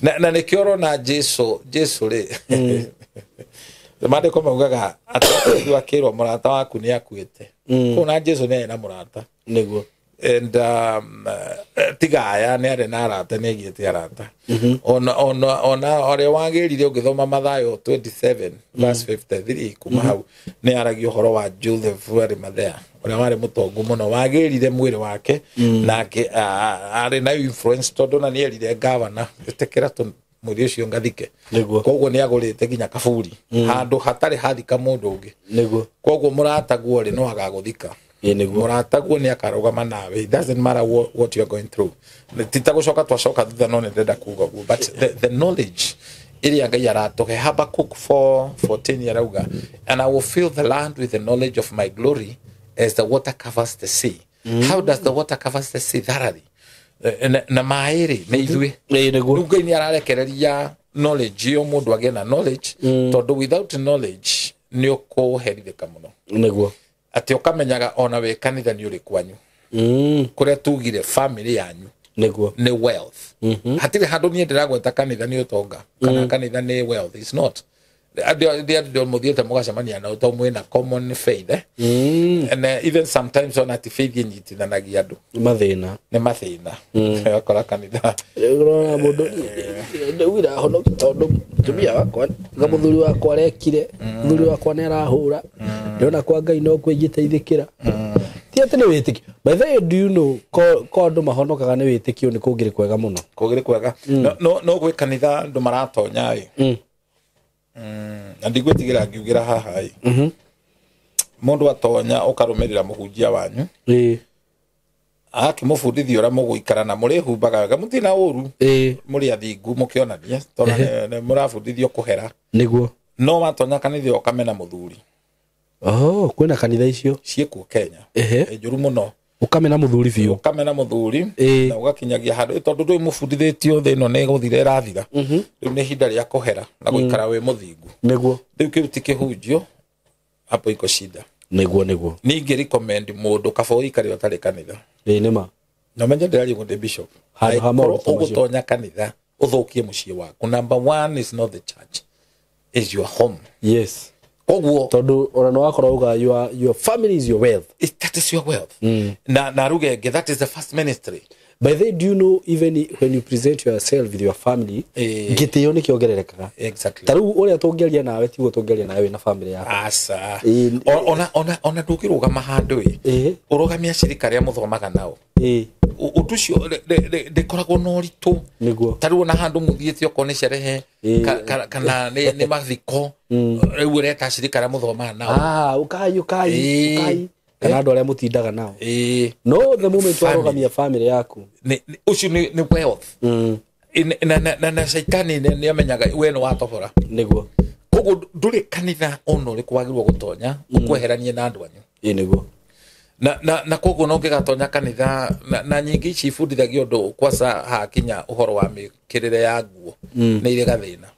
Na nĩkĩo ũrona Jesũ rĩ maandĩko maugaga atĩ akĩrwo mũrata waku nĩ akuĩte. Kuna Jesũ nĩ na mũrata. Nĩguo. And tigaya nĩ arĩ na arata nĩ aigĩte arata. Ona ũrĩa wagĩrire ũngĩthoma Mathayo 27 verse 53 kuma hau nĩ aragia ũhoro wa Joseph wa Arimathea ũrĩa warĩ mũtongu mũno wagĩrire mwĩrĩ wake nake arĩ na influence tondũ na nĩ erire gavana ĩtĩkĩra mwĩrĩ ũcio ngathike. Koguo nĩ agũrĩte nginya kaburi handũ hatarĩ hathika mũndũ ũngĩ. Koguo mũrataguo rĩ no agagũthika. Mũrataguo nĩ akarũgama nawe. It doesn't matter what you are going through. Tita gũcoka twacoka thutha no nĩ ndenda kuga guo but the knowledge ĩrĩa Ngai aratũhe. Habakkuk 4:14 arauga and I will fill the land with the knowledge of my glory as the water covers the sea. How does the water covers the sea? Thoroughly. Na maĩ rĩ nĩ ithuĩ. Rĩu Ngai nĩ ararekereria knowledge yo mũndũ agĩe na knowledge tondũ without knowledge nĩ ũkũherithĩka mũno. Nĩguo. Atĩ ũkamenyaga ona we kanitha nĩ ũrĩ kwanyu. Kũrĩa tugire family yanyu. Nĩguo. Nĩ wealth. Hatirĩ handũ niĩ ndĩragweta kanitha nĩ ũtonga kana kanitha nĩ wealth. It's not. ndio muthiete mugacemania na to mwina common faith and even sometimes on at faith nyitithanagia andu ni mathina akora kanitha rora mundu ndawira hono tondu tumia wakwa gamuthuri wakwa arekire muthuri wakwa ne arahura ndiona kwa Ngai no kwigiteithikira ti ati ni witikio. By the way, do you know ko andu mahonokaga ni witikio ni kugire kwega muno kugire kwega no gwe kanitha andu maratonya ndigwetigira ngiugira haha mundu atonya ukarumirira muhunjia wanyu akimufundithia ura muguikara na muri humbaga wega mutina uru muri athingu mukionania tona murafundithio kuhera niguo no watonya kanitha ukamena muthuri kwina kanitha icio ciekuo Kenya njuru muno ukamena muthuri biu ukamena muthuri na ugakinyagia handu tondu ndui mufundithitio thino ne guthira irathira riu ni hinda ria kuhera na guikara we muthingu niguo riu kiruti kihunjio hapo iko shida niguo ningi recommend mundu kabo ikari utari kanitha nima na menye ndari ngunde bishop ugutonya kanitha uthukie mucii waku. Number 1 is not the church, is your home. Yes. Ogwo tondu ona no akora uga your family is your wealth. That is your wealth. Na rugenge, that is the first ministry. By the way, do you know even when you present yourself with your family gitio ni kiongererekaga? Exactly. Taru uria tongeria nawe tiguo tongeria nawe na family yako. Asa ona ndukiruga mahandu urugamia shirika ria muthomaga nao utucio de koragwo no ritu taru na handu muthiete okone sherehe kana ni mathiko riu reta shirika ria muthomaga nao ukai kana andu aria mutindaga nao no the moment warugamia family yaku ucio ni wealth na shaitani ni amenyaga we no watobora niguo koguo nduri kanitha ono ri kwagirwo gutonya ukweheranie na andu anyu niguo na koguo no ngigatonya kanitha na nyingi ici fundithagio ndu kwasa hakinya uhoro wa mikirire ya nguo ni ire gathina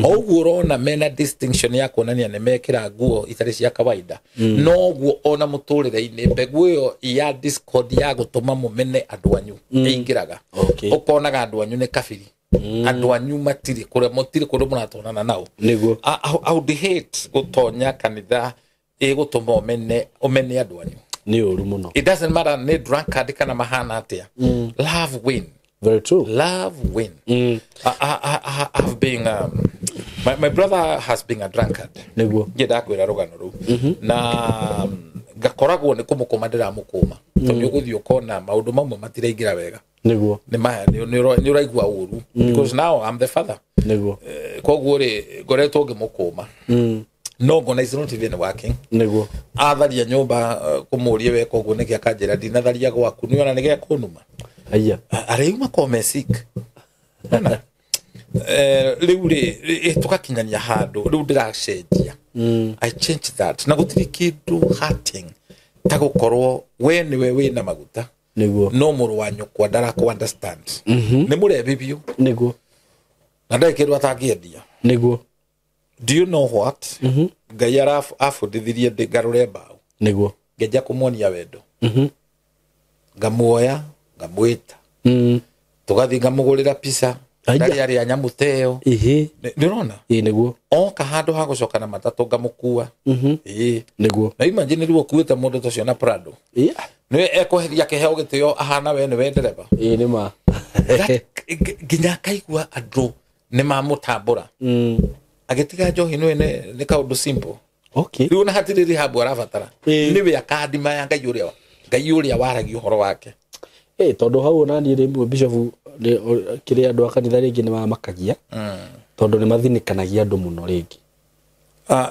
oguo rona mena distinction ya kuonania ne mekira nguo itari cia kawaida no guo ona muturire-ini mbegu iyo ya discord ya gutuma mumene andu anyu ingiraga ukonaga andu anyu ni kabiri andu anyu matiri kure muratonana nao niguo I would hate gutonya kanitha gutuma umene andu anyu ni uru muno. It doesn't matter ne drunkard kana mahana atia love win. Very true. Love win. I've been my brother has been a drunkard. Niguo. Ngeda kwira rugano ru. Na gakoragwo ni kumukomandira mukuma. Tonyo guthio kona maundu mamwe matiraingira wega. Niguo. Ni uraigwa uru because now I'm the father. Niguo. Koguo ri ngoretwo ngimukuma. No ngona is not even working. Niguo. Atharia nyumba kumurie we koguo ni giakanjira dinatharia gwaku ni ona ni gia kunuma. Aya areuma kome sick na riu tukakinyania handu riu ndiracenjia I change that na gutiri kindu hurting ta gukorwo we niwe wina maguta niguo no muru wanyu kwa ndara ku understand ni murebi biu niguo na ndekirwa tangiendia niguo. Do you know what Ngai afundithirie ngarure mbao niguo ngeja kumuonia wendo ngamuoya ngamwita tugathi ngamugurira pizza ndari ari anyamuteo ndirona niguo oka handu ha gucoka na matatu ngamukua niguo na imagine riu kuita mundu tocio na Prado niwe ekoheria kiheo gitio ahana we ni wendereba ni ma ginya kaigua andu ni mamutambura agitiga njohi ni kaundu simple riu na hatiriri habu arabatara niwe akadima ya Ngai uria waragi uhoro wake tondu hau na ni rimwe bishop kire andu akanitha ringi ni mamakagia tondu ni mathinikanagia andu muno ringi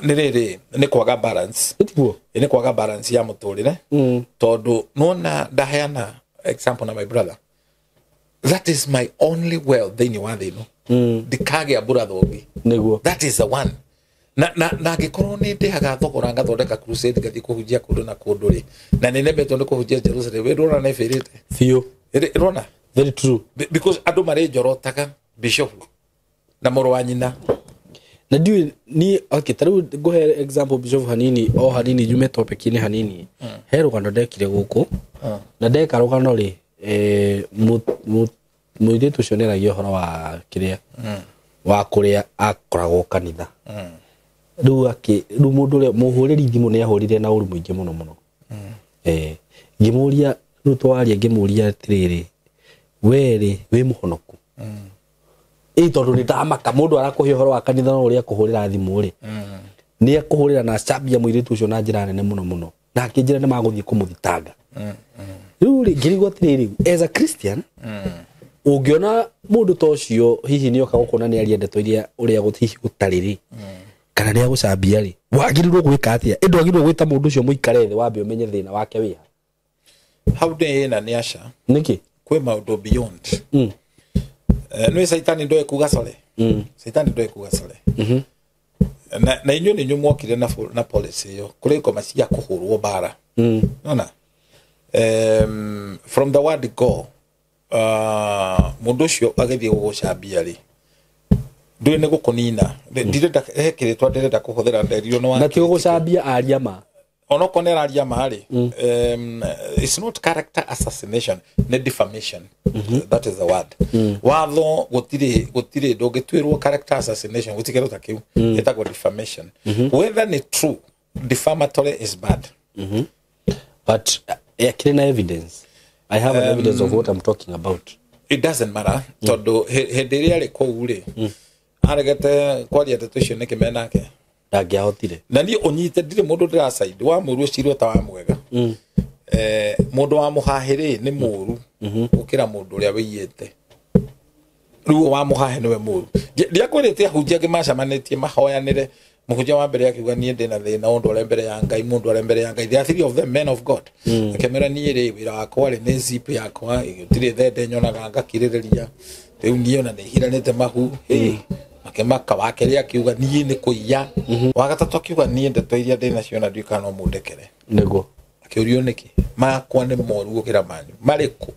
ni riri ni kwaga balance itiguo ni kwaga balance ya muturire tondu nona ndaheana example na my brother that is my only wealth thini wa thino ndikage abura thongi niguo that is the one na gikorwo ni ndihaga thogora ngathondeka crusade gathi kuhujia kundu na kundu ri na ni nebeto ni kuhujia Jerusalem we rona na ferete fio rona very true because andu mari njorotaga bishop na muru wa nyina na diu ni taru gohe example bishop hanini jume topic ni hanini hero kando ndekire guku na ndeka rugano ri muiretu cioneragia horo wa kiria wa kuria akoragwo kanitha riu mundu ule muhuriri thimu ni ahurire na uru muingi muno ngimuria riu twaria ngimuria atiriri weri wi muhonoku tondu ni ndamaka mundu arakuhe uhoro wa kanitha no uria kuhurira thimu ri ni akuhurira na cambia muiritu ucio na njira nene muno na akinjira ni maguthie kumuthitanga riu ngirigwo atiriri as a Christian ungiona mundu to cio hihi ni oka gukona ni aria ndeto iria uria gutihi gutariri kana ni agucambia ri wagirirwo gwika atia indu agirirwo gwita mundu ucio muikare thi wambe umenye thina wake wiha how day na ni asha niki kwe maundu beyond no saitani ndo ekuga sole saitani ndo ekuga sole na inyo ni nyumokire na policy yo kuri ko masia kuhurwo bara nona from the word go mundu cio agithie gucambia ri ndui ne gukunina ndirenda hekiritwa ndirenda kuhuthira nderio no na ti gucambia aria ma ono konera aria ma ri it's not character assassination ne defamation that is the word watho gutire ndogitwirwo character assassination gutikero takiu etagwo defamation whether ni true defamatory is bad but kirina evidence I have an evidence of what I'm talking about. It doesn't matter. Todo hediria le ko ure. Aragete kwaria tetucio ne kemenake. Ndagiahotire. Na ni onyite ndire mundu ndira side wa muru cirwo ta wa mwega. Mundu wa muhahire ni muru. Ukira mundu uria wiyete. Ruo wa muhahe niwe muru. Ndia kwirite ahunjia ngimacamanĩtie mahoyanire muhunjia wa mbere akiuga nie ndina thina undu ore mbere ya Ngai mundu ore mbere ya Ngai. There are three of them men of God. Akemera nie ri wira wakwa ri ni zip yakwa igutire thende nyonaga ngakirireria riu nie ona ni hiranite mahu akemaka wake ri akiuga nie ni kuiya wagatatu akiuga nie ndeto iria ndina cio na ndika no mundekere nego akiurio niki makwa ni moru gukira manyu mariku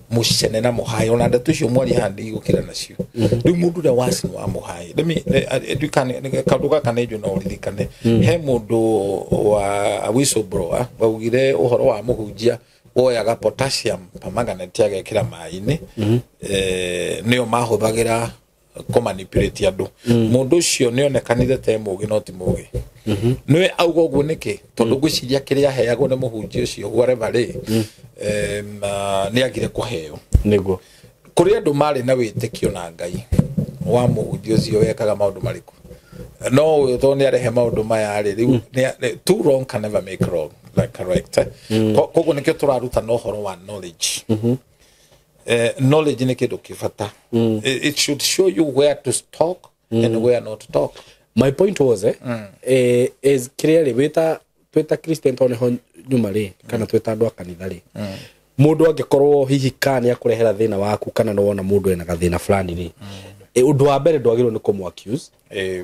mushene na muhai ona ndeto cio mwari handi gukira nacio riu mundu da wasi wa muhai lemi edukane kaduka kanejo no ririkane he mundu wa whistleblower waugire uhoro wa muhunjia oyaga potassium permanganate agekira mai-ini nio mahuthagira kumanipulate andu mundu ucio ni onekanire te mugi no ti mugi niwe augo guo niki tondu gwiciria kiria heagwo ni muhunjia ucio whatever ri ni agire kuheo nego kuri andu mari na witikio na Ngai wa muhunjia ucio wekaga maundu mariku no to ni arehe maundu maya ri riu too wrong can never make wrong like correct koguo nikio turaruta no horo wa knowledge knowledge ni kindu kibata it should show you where to talk and where not to talk. My point was is clearly tweta Christian tone ho nyumari kana tweta andu akanitha ri mundu angikorwo hihi kana akurehera thina waku kana no wona mundu ena gathina fulani ri undu wa mbere ndwagirwo ni kumu accuse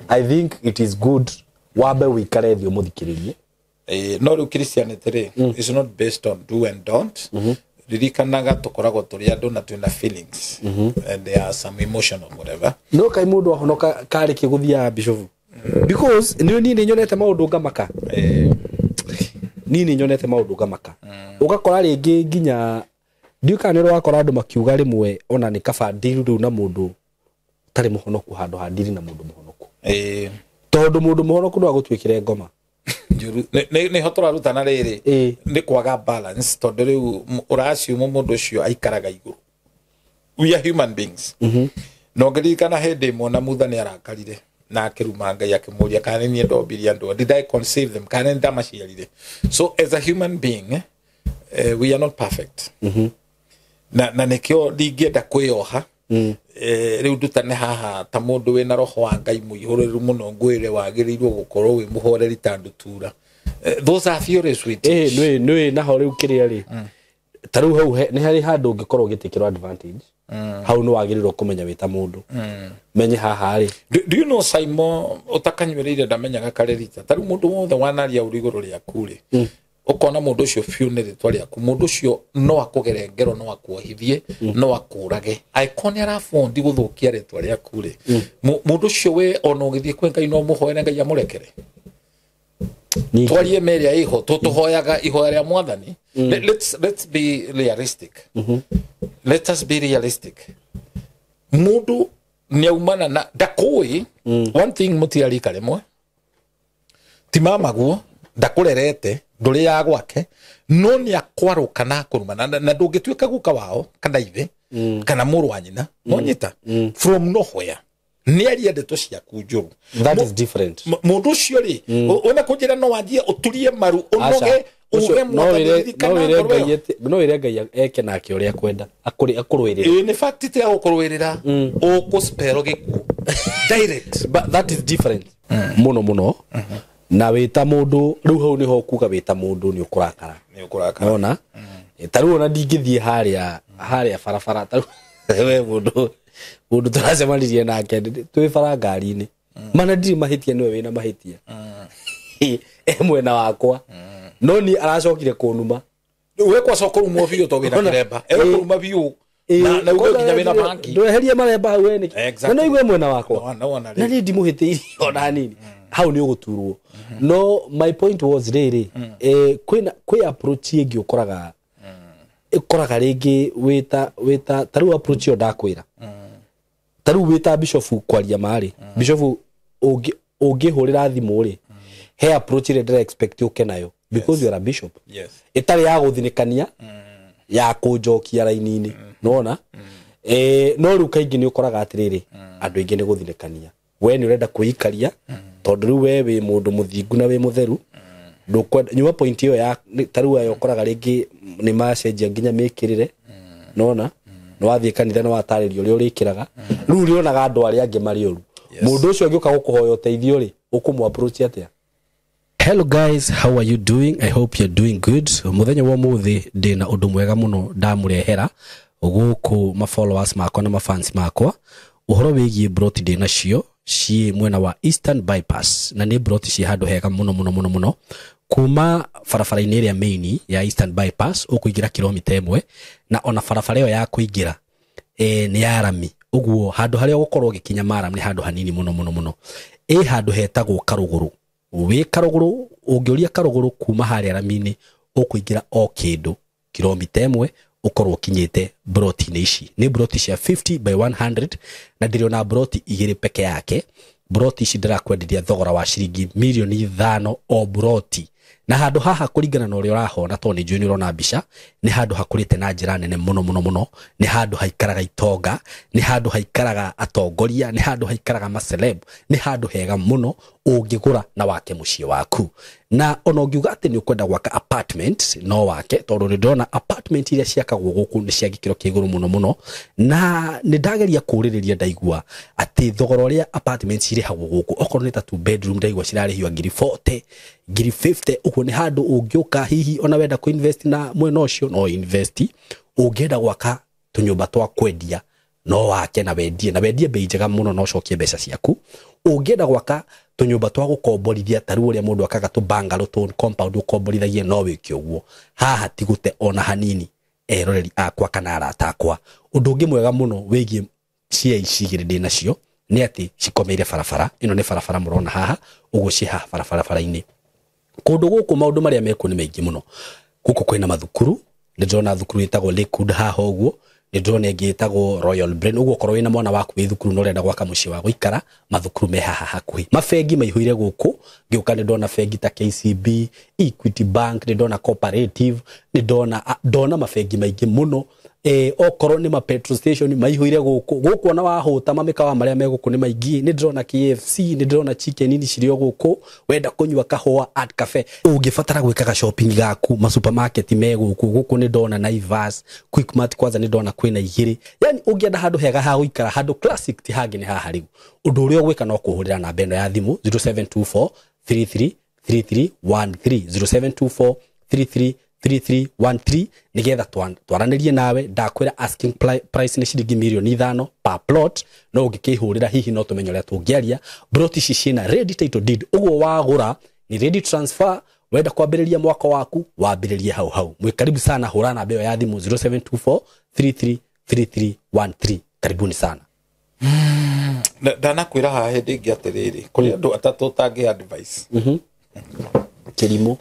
I think it is good wambe wikare thio muthikiririe no ru Christianity ri is not based on do and don't ririkanaga tukoragwo turi andu na twina feelings and there are some emotional whatever no kai mundu ahonoka kari kiguthia bishofu because ni nyonete maundu ngamaka ni nyonete maundu ngamaka ugakora ringi nginya ndiuka ni wakora andu makiuga rimwe ona ni kaba ndiru na mundu tari muhonoku handu handiri na mundu muhonoku tondu mundu muhonoku no agutwikire ngoma njuru ne hotora ruta na riri ni kwaga balance tondu riu uraciu mundu ucio aikaraga iguru we are human beings no ngirikana hindi mona mutha ni arakarire na akiruma Ngai akimuria kana ni ndobiri andu did I conceive them kana ndamaciarire so as a human being we are not perfect na nekio ndingienda kwioha riu ndutane haha ta mundu wina roho wa Ngai muihuriru muno ngwire wagirirwo gukorwo wi muhoreri tandu tura those are theories with no na ho riu kiria ri taru hau ni hari handu ngikorwo gitikirwo advantage hau no wagirirwo kumenya wita mundu menye haha ri do you know Simon utakanywereire ndamenyaga karerita taru mundu wothe wanaria uriguru ria kuri ukona mundu ucio fiu ni ritwa riaku mundu ucio no akugere ngero no akuohithie no akurage aikoni arafondi guthukia ritwa riaku ri mundu ucio we ona ugithie kwe Ngai no muhoere Ngai amurekere twarie meria iho tutuhoyaga ihoya ria mwathani let's be realistic let us be realistic mundu niaumana na ndakui one thing mutiari kalemwe ti mama guo ndakurerete nduri ya gwake no ni akwaruka na kurumana na ndungituika guka wao kana ithe kana muru wa nyina no nyita from nowhere niari ndeto ciaku njuru that is different mundu cio ri ona kunjira no wanjie uturie maru unoge uge no ire ngai eke nake uria kwenda akurwirira in fact ti akurwirira ukuspero giku direct but that is different muno na wita mundu riu hau niho kuga wita mundu ni ukurakara ona taru ona ndingithie haria barabara taru we mundu turacemanirie nake twi bara ngari-ini mana ndiri mahitia niwe wina mahitia mwena wakwa no ni aracokire kunuma we kwa sokuru mo biyo to wina kiremba kuruma biyo na ugo kinya wina banki ndoherie maremba hau eni na igwe mwena wakwa na ni ndimuhitiirie ona nini hau ni uguturwo no my point was riri kwi approach ingi ukoraga ringi wita taru approach yo ndakwira taru wita bishop kwaria mari bishop ungihurira thimu ri he approach ri ndire expect uke nayo because you are a bishop itari ya guthinikania ya kunjokia raini-ini nona no ru kaingi ni ukoraga atiriri andu ingi ni guthinikania we ni urenda kuikaria tondu riu we wi mundu muthingu na wi mutheru ndukwenda nyuma point iyo ya taru ayo ukoraga ringi ni macenjia nginya mikirire nona no wathie kanitha no wataririo uri urikiraga riu rionaga andu aria angi mari oru mundu ucio ngiuka gukuhoya uteithio ri ukumu approach atia. Hello guys, how are you doing? I hope you're doing good. Muthenya wa muthi ndina undu mwega muno ndamurehera guku ma followers makwa na ma fans makwa uhoro wigie broti ndina cio ci mwena wa Eastern Bypass na ni broti ci handu hega muno kuma farafara-ini ria main ya Eastern Bypass ukuingira kilomita 1 na ona farafara yo ya kuingira ni ya rami uguo handu haria gukorwo gikinya maram ni handu hanini muno handu hetagwo Karuguru we Karuguru ungiuria Karuguru kuma haria rami-ini ukuingira o kindu kilomita 1 ukorwo kinyite broti-ini ici ni broti cia 50 by 100 na ndiriona broti igiri peke yake broti ici ndirakwenderia thogora wa ciringi milioni 5 o broti na handu haha kuringana na uria urahona to ni njui ni urona mbica ni handu hakurite na njira nene muno ni handu haikaraga itonga ni handu haikaraga atongoria ni handu haikaraga maceleb ni handu hega muno ungigura na wake mucie waku na ona ungiuga ati ni ukwenda gwaka apartment no wake tondu ni ndona apartment iria ciakagwo guku ni cia gikiro kiguru muno na ni ndageria kuririria ndaigua ati thogora uria apartments irihagwo guku okorwo ni ta 2 bedroom ndaigua cirarihio ngiri 40 ngiri 50 uko ni handu ungiuka hihi ona wenda ku invest na mwena ucio no invest ungienda gwaka tunyumba twa kwendia no wake na wendie bei njega muno no cokie mbeca ciaku ungienda gwaka tunyumba twa gukomborithia taru uria mundu akaga tu bangalo tu compound ukomborithagie no wiki uguo haha tigute ona hanini eroreri akwa kana arata akwa undu ungi mwega muno wigie cia icigire ndina cio ni ati cikomeire barabara ino ni barabara murona haha uguciha barabara-ini kundu guku maundu maria meku ni maingi muno guku kwina mathukuru ndona thukuru itagwo Lakewood haha uguo ndona ingi itagwo Royal Brain uguo korwo wina mwana waku wi thukuru no renda gwaka mucie wa guikara mathukuru me haha hakuhi mafengi maihuire guku ngiuka ndona fengi ta KCB Equity Bank ndona Cooperative ndona mafengi maingi muno okorwo ni ma petrol station maihuire guku ona wahuta mamikawa maria meguku ni maingi ni ndona KFC ni ndona chicken ni cirio guku wenda kunywa kahua at cafe ungifatara gwikaga shopping gaku ma supermarket guku ni ndona Naivas Quickmart kwanza ni ndona kwina igiri yani ungienda handu hega ha guikara handu classic ti hangi ni haha riu undu uria gwika no kuhurira na bendo ya thimu 0724 33 3313 0724 33 3313 nigetha twaranirie nawe ndakwira asking price ni ciringi milioni 5 per plot no ungikihurira hihi no tumenyo ria tungiaria broti cicina ready title deed uguo wagura ni ready transfer wenda kwambiriria mwaka waku wambiririe hau mwe karibu sana hura na beo ya thimu 0724 333313 karibuni sana dana kwira ha hindi ngi atiriri kuri andu atatu tangi advice Kelimo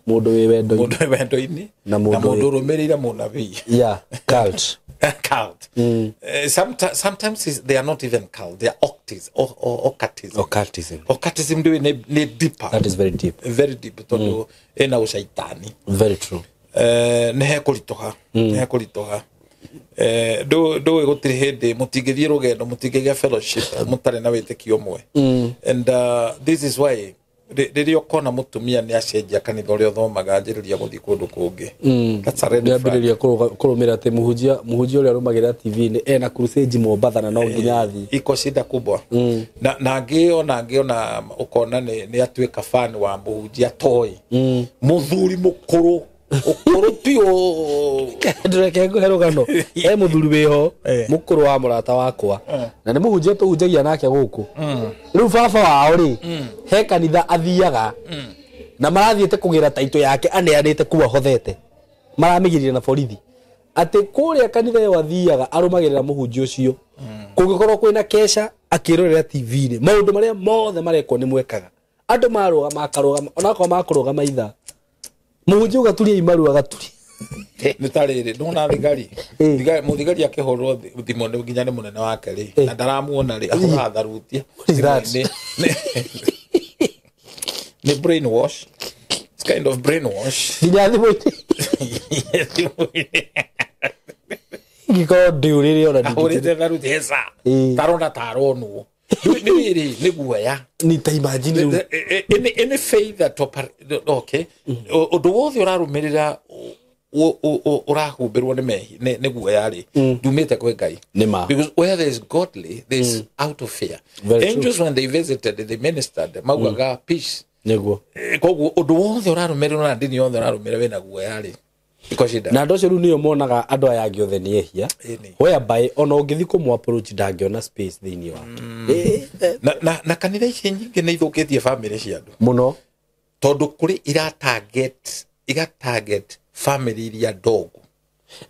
mundu wi wendo-ini na mundu rumirira munabii cult cult. Sometimes they are not even cult. They are occultism. Occultism do ne deeper. That is very deep. Very deep. Tondo ena ushaitani. Very true. Ne hekulitoha. Do gutiri hindi mutigithie rugendo mutigithie fellowship mutare na witiki omwe. And this is why rĩrĩa ũkona mũtumia nĩ acenjia kanitha ũrĩa ũthomaga anjĩrĩria gũthiĩ kũndũ kũngĩ. That's a red flag. Nĩambĩrĩria kũrũmĩrĩra atĩ mũhunjia ũrĩa arũmagĩrĩra TV-inĩ ena crusade Mombasa na no nginya athiĩ. Iko shida kubwa. Na ngĩona ũkona nĩ atuĩka fan wa mũhunjia toy. Mũthuri mũkũrũ ukuru pio ndreke nguherugano muthuri wiho mukuru wa murata wakwa na ni muhunjia tuhunjagia nake guku riu baba wao ri he kanitha athiaga na marathiete kugira taito yake aneanite kuwa hothete maramigirira na borithi ati kuria kanitha yo athiaga arumagirira muhunjia ucio kungikorwo kwina kesha akirorera TV-ini maundu maria mothe marekwo ni mwekaga andu maruga makarugama onako makuruga maitha muhunjia ugaturia imaru agaturi nitariri ndona thigari muthigari akihorwo thimo ni nginya ni munene wake ri na ndaramuona ri ahora tharutia ni brainwash. It's kind of brainwash nginya thimo ngiko ndiurire ona ndikite tharutia sa tarona taronwo ni guoya ni ta imagine any faith that okay undu wothe urarumirira urahumbirwo ni mehi ni guoya ri dumite kwe Ngai because where there is godly there is out of fear. Angels when they visited they ministered maugaga peace neguo koguo undu wothe urarumirira na ndini yothe urarumirira wena guoya ri na ndo cero niyo monaga andu aya angi othe ni ehia whereby ona ungithi kumu approach ndangiona space thini wake na kanitha ici nyingi ni ithukitie family cia andu muno tondu kuri ira target family iria ndogo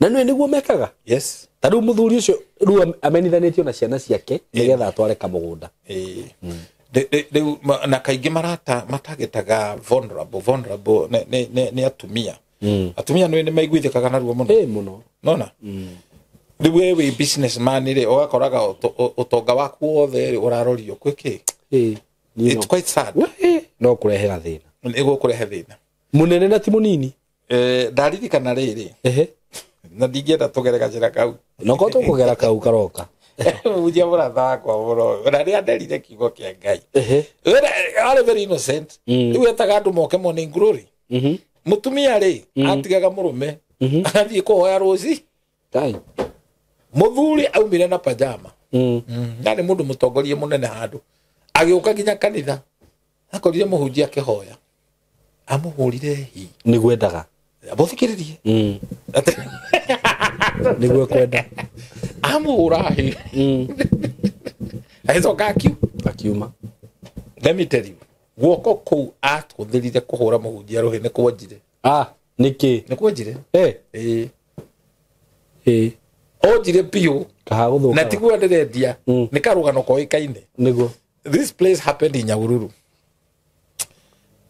na no niguo mekaga yes tadu muthuri ucio ru amenithanitio na ciana ciake nigetha atware kamugunda na kaingi matagetaga vulnerable ni atumia atumia ni maiguithikaga na ruo muno muno nona riu we businessman ri ugakoraga utonga waku wothe urarorio kwiki it's quite sad no kurehera thina ego kurehe thina munene na ti munini ndaririkana riri na ndingĩenda tũgerega njĩra kau no ko tũkũgera kau karoka ujia mũratha wakwa mũro na rĩa nderire kiugo kĩa Ngai are very innocent rĩu etaga andũ moke morning glory mutumia ri atigaga mũrume athiĩ kũhoya rũci muthuri aumire na pajama ndarĩ mũndũ mũtongoria mũnene handũ agĩũka nginya kanitha akorire mũhunjia akĩhoya amũhũrire hi nĩgwendaga abothikiririe nĩguo kwenda amũhũra hi aicoka akiuma let me tell you guoko kuu atũthirire kũhũra mũhunjia rũhĩ nĩ kwonjire niki nĩ kwonjire onjire piũ na tiguo ndĩrendia nĩ karũgano koĩkaine nĩguo this place happened in Nyahururu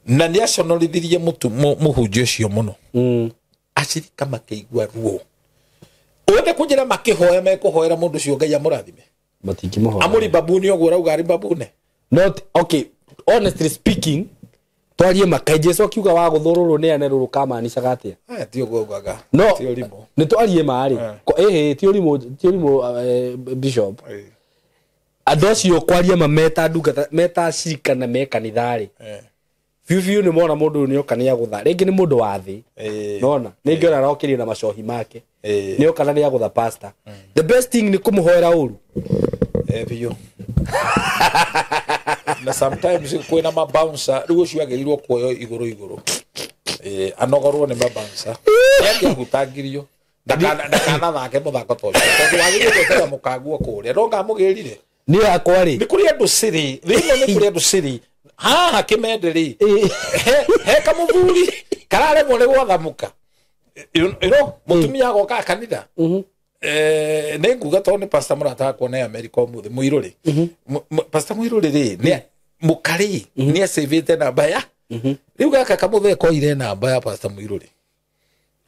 na nĩ aconorithirie mũhunjia ũcio mũno acirika makĩigua ruo othe kũnjĩra makĩhoya mekũhoera mũndũ ũcio Ngai amũrathime matingĩmũhoya amũri babuni ũguo ũrauga arĩ babune not okay honestly speaking twarie makai Jesu akiuga wa gũthũrũrwo nĩ ane rũrũ kamaanishaga atĩa ti ũguo ngaga ti ũrimũ nĩ twarie marĩ ti ũrimũ bishop andũ acio kwaria mameta ndungata meta shirika na mekanitharĩ fiu nĩ mona mũndũ nĩ oka nĩ agũtha rĩngĩ nĩ mũndũ wa thĩ nona nĩ ngĩona arokirie na macohi make nĩ oka na nĩ agũtha pastor the best thing nĩ kũmũhoera ũru biyo na sometimes kwĩna mabouncer rĩu ũcio agĩrĩirwo kuoyo igũrũ anogorwo nĩ mabouncer yakĩhutangirio ndakanathake mũthako tondũ wagĩrĩirwo gwĩtĩra mũkanguo kũrĩa no ngamũgĩrire nĩ yakwa rĩ nĩ kũrĩ andũ ciri thĩinĩ nĩ kũrĩ andũ ciri haha kĩmende rĩ he kamũthuri kararemwo nĩ gwathamuka mũtumia agoka kanitha nĩ nguga tondũ nĩ pastor mũrata wakwa na America ũmũthĩ Mũirũrĩ pastor Mũirũrĩ rĩ nĩ mũkarĩ nĩ acĩvĩte namba ya rĩu gaka kamũthĩ koire namba ya pastor Mũirũrĩ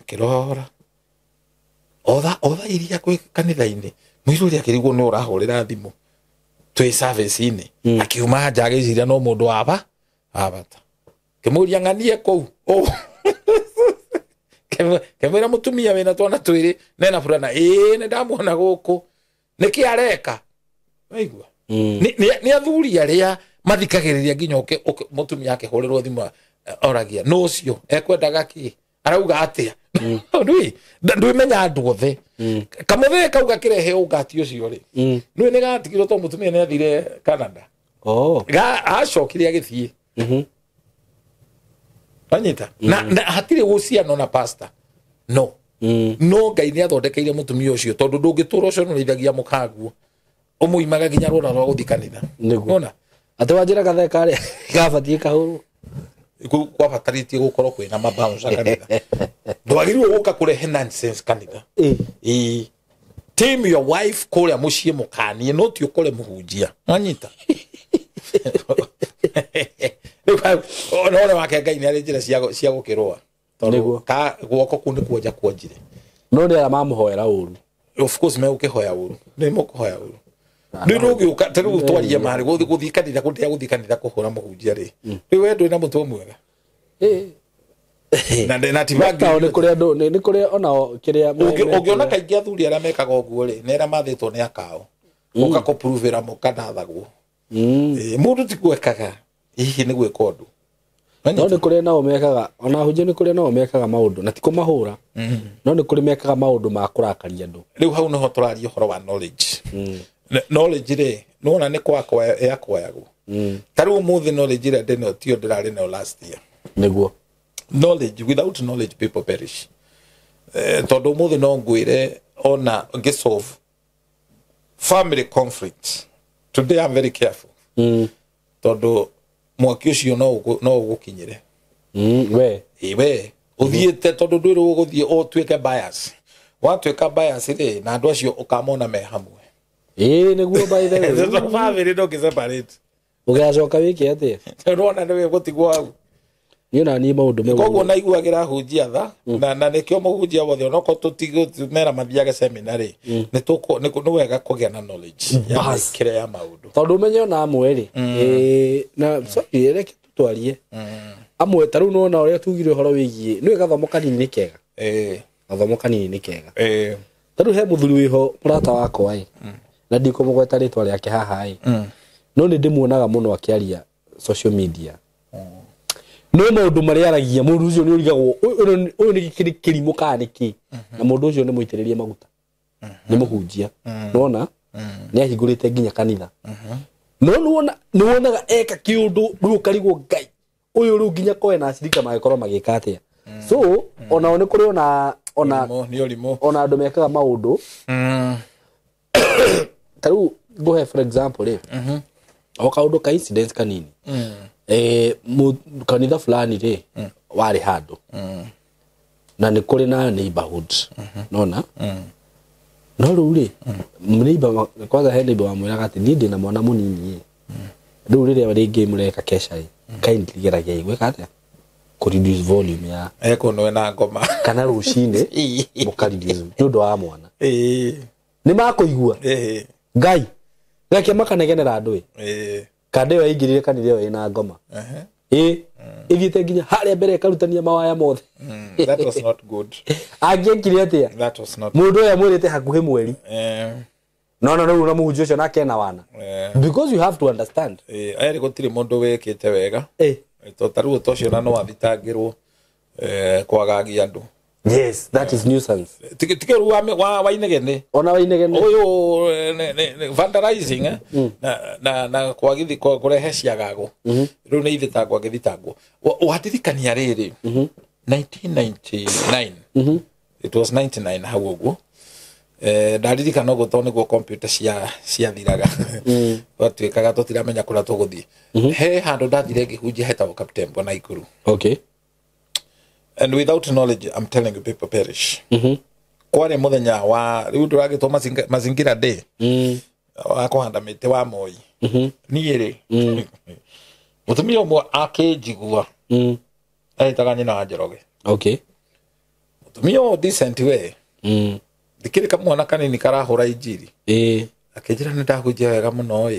akĩrora otha iria kwi kanitha-ini mwiruri akirigwo no urahurira thimu twi service-ini akiuma njagiciria no mundu aba abata kimuria ng'anie kou kemera mutumia wena twana twiri nena fulana ni ndamuona guku niki areka waigua ni athuri aria mathikagiriria nginya mutumia yake horirwo thimu oragia no cio ekwendaga ki arauga atia ndui menya andu othe kamuthe kauga kirehe ungati ucio ri ndui ni gatigirwo to mutumia ni athire Canada acokire agithie anyita na hatire guciano na pastor no ngai ni athondekeire mutumia ucio tondu ndungitura ucio nurithagia mukanguo umuimaga ginya rura rwa guthikanitha niguona ati wanjira gatheka ri gabatie kahuru kwa fatalitie gukorwo kwina mabounce kanitha ndwagirwo guka kurehe nonsense kanitha team your wife kuria mucie mukanie no ti ukore muhunjia anyita ona wake ngai ni ari njira cia gukirwa tondu ka guoko ku ni kuonja kuonjire no ni mamuhoera uru of course me ukihoya uru ni mukuhoya uru ni rugi ukaturu twarie mari guthikanira guthikanira kuhura muhunjia ri ri wendo na mutu mwega na tibanga ni kuria ona kiria ugiona kaingi athuri aria mekaga uguo ri nera mathitwo ni akao uka ko provera mukanathagwo mundu ti gwekaga hihi ni gweka undu no ni kuria nao mekaga ona hunjia ni kuria nao mekaga maundu na ti kumahura no ni kuria mekaga maundu ma kurakaria andu riu hau no turaria horo wa knowledge knowledge ri nona ni kwakwa yakwayagwo taru muthi knowledge ri ndino tio ndirari no last year niguo knowledge without knowledge people perish tondu muthi no ngwire ona ngisolve family conflict today I'm very careful tondu mwaki ucio no ugukinyire we uthiete tondu ndwiru uguthie o tweke bias watweka bias ri na andu acio ukamona me hamwe niguo by the way the family no separate ugacoka wiki atia rona ndiwe gutigwo au niona ni maundu me koguo naiguagira hunjia tha na nikio muhunjia wothe onoko tutigo mera mathiage seminary ni tuko ni wega kugia na knowledge ya kire ya maundu tondu menyo na amwe ri na sorry reke tutwarie amwe taru no na uria tugire horo wigie ni gathomo kanini ni kega gathomo kanini ni kega taru he muthuri wiho murata wakwa na ndiko mugweta ritwa riake haha no ni ndimuonaga muno akiaria social media no maundu maria aragia mundu ucio ni urigagwo uyu ni kirimu kaniki na mundu ucio ni muitiririe maguta ni muhunjia nona ni ahingurite nginya kanitha no ni wonaga eka kiundu ndu karigwo ngai uyu ru nginya koe na acirika magikorwo magika atia so ona ni kuri ona andu mekaga maundu taru go for example o kaundu ka incident kanini kanitha fulani ri wari handu na ni kuri na neighborhood nona no ruri neighbor kwanza he neighbor wa mwiraga ati ni ndina mwana munini riu riria bari game reka kesha kindly geragia igweka atia ku reduce volume ya eko no na ngoma kana rucine mukareduce nundu wa mwana ni makuigua ngai reke makanegenera andu kande yo ingirire kanitha yo ina ngoma igite nginya haria mbere karutania mawaya mothe that was not good agekire atia that was not mundu ya mwirite hakuhe mweri no na muhunjia ucio nake na wana because you have to understand ayari gutire mundu wekite wega to taru tocio na no athitangirwo kwagagia andu yes that is nuisance tikeru wa inegene ona wa inegene uyu vandalizing na kwagithi kurehe ciagago riu ni ithitangwa ngithitangwo wathithikania riri 1999 it was 99 hau uguo ndaririkana guto niguo computer cia thiraga twatuikaga tutiramenya kuria tuguthie he handu ndathire ngihunjia hetagwo Captain Bonaikuru okay and without knowledge I'm telling you people perish kwani muthenya wa riu nduragitwo mazingira day wa kuhanda miti wa Moi ni ri mutumia umwe akijigua aitaga nyina wa Njoroge okay mutumia decent we dikire kamwana kanini karahura injiri akijira ni ndakujia wega muno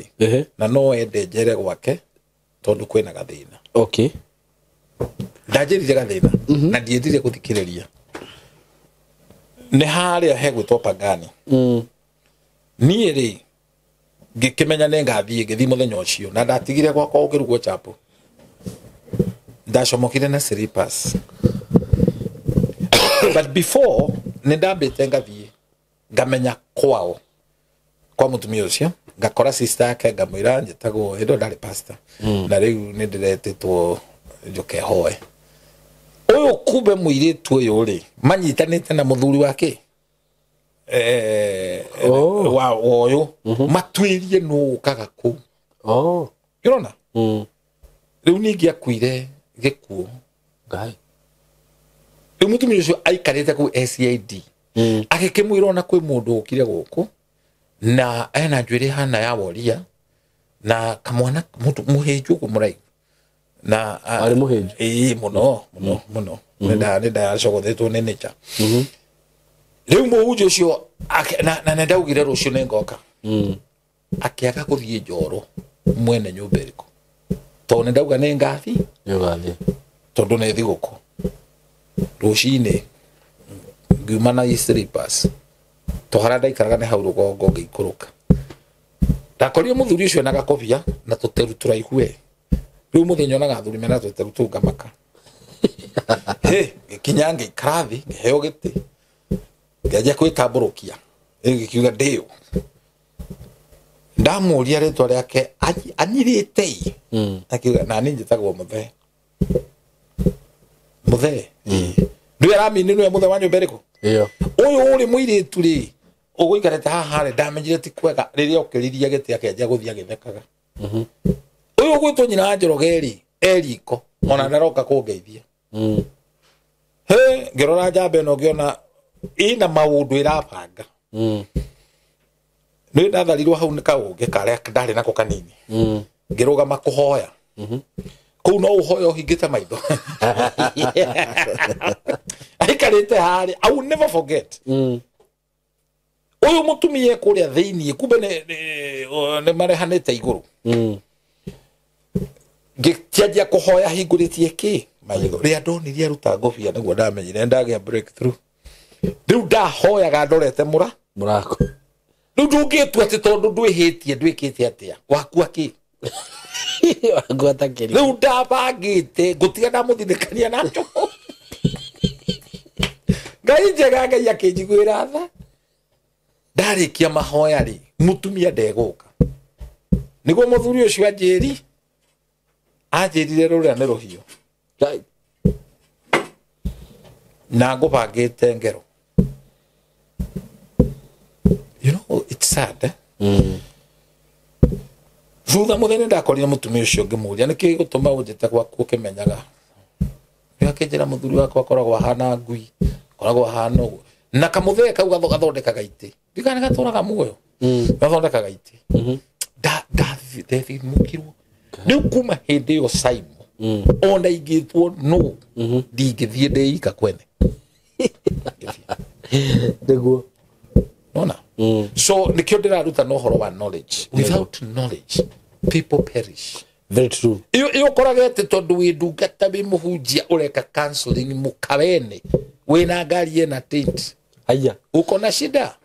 na no ende njere gwake tondu kwina gathina okay ndajirire gathina na ndiendire guthikiriria ni haria hegwitwo Pangani nie ri ngikimenya ne ngathie ngithi muthenya ucio na ndatigire gwakwa ukirugwo chapo ndacomokire na slippers but before ni ndambite ngathie ngamenya kwao kwa mutumia ucio ngakora sister yake ngamwira njitagwo endo ndari pastor na riu ni ndiretetwo njuke hoe uyu kube muiritu uyu ri manyitanite na muthuri wake wa uyu matwirie no kaga ku irona riu ningi akuire gikuo ngai riu mutumia ucio aikarite ku SCID agikimwira ona kwi mundu ukire guku na ena njwiri hana ya woria na kamwana muheju kumurai na ari muheju muno nda acogothetwo nĩ nature rĩu mũhunjia ũcio na nĩndaugire rũciũ nĩngoka akĩaga gũthiĩ Njoro mwene nyũmba ĩrĩkũ tondũ nĩndauga nĩ ngathi tondũ nĩ thigũkũ rũcinĩ ngiuma na slippers tohara ndaikaraga nĩ hau rũgongo ngĩikũrũka ndakorire mũthuri ũcio na gakobia na tũteru tũraihu rĩu mũthenya onaga athuri mena tũteru tũu ngamaka gikinya ngĩikara thĩ ngĩheo gĩtĩ ngĩanjia kwĩtambũrũkia ngĩkiuga ndĩyo ndamũria rĩtwa rĩake anyirĩte akiuga nani njĩtagwo Muthee nĩwe aramini nĩwe Muthee wa nyũmba ĩrĩkũ ũyũ ũrĩ mũirĩtu rĩ ũgũikarĩte haha rĩ ndamenyire ti kwega rĩrĩa okĩriria gĩtĩ akĩanjia gũthiĩ agĩthekaga ũyũ ũgwĩtwo nyina wa Njoroge rĩ eriko ona ndaroka kũngeithia ngĩrora njamba ĩno ngĩona ina maũndũ ĩrabanga nĩ ndatharirwo hau nĩ kaũngĩ karĩa ndarĩ nako kanini ngĩrũgama kũhoya kũu no ũhoya ũhingĩte maitho aikarĩte harĩ I will never forget ũyũ mũtumia kũrĩa thĩiniĩ kumbe nĩ marehanĩte igũrũ ngĩkĩanjia kũhoya hingũrĩtie kĩ maitho rĩrĩa ndonirie aruta ngũbia nĩguo ndamenyire ndagĩa breakthrough rĩu ndahoyaga ndorete mũrako rĩu ndũngĩtua atĩ tondũ ndwĩhĩtie ndwĩkĩte atĩa wakua kĩ rĩu ndabangĩte ngũtiga ndamũthinĩkania na njũgũ ngai njega ngai akĩnjiguĩra tha ndarĩkia mahoya rĩ mũtumia ndegũka nĩguo mũthuri ũcio anjĩrire rũrĩa nĩ rũhiũ na ngũbangĩte ngero you know it's sad thutha mũthenya ndakorire mũtumia ũcio ngĩmũria nĩkĩ gũtũma ũnjĩte gwaku ũkĩmenyaga akĩnjĩra mũthuri wakwa akoragwo ahana ngui akoragwo ahana ũguo na kamũthee kau gathondekaga itĩ ndikana gatũraga muoyo gathondekaga itĩ ndathimũkirwo rĩu kuma hĩndĩ ĩyo Simon ona ingĩtwo no ndingĩthiĩ ndĩika kwene nĩguo nona so nĩkĩo ndĩraruta na ũhoro wa knowledge without knowledge people perish very true iyo ũkoraga atĩ tondũ wĩ ndungata wĩ mũhunjia ũreka counseling mũkawene wĩna ngari ena tent aya uko na shida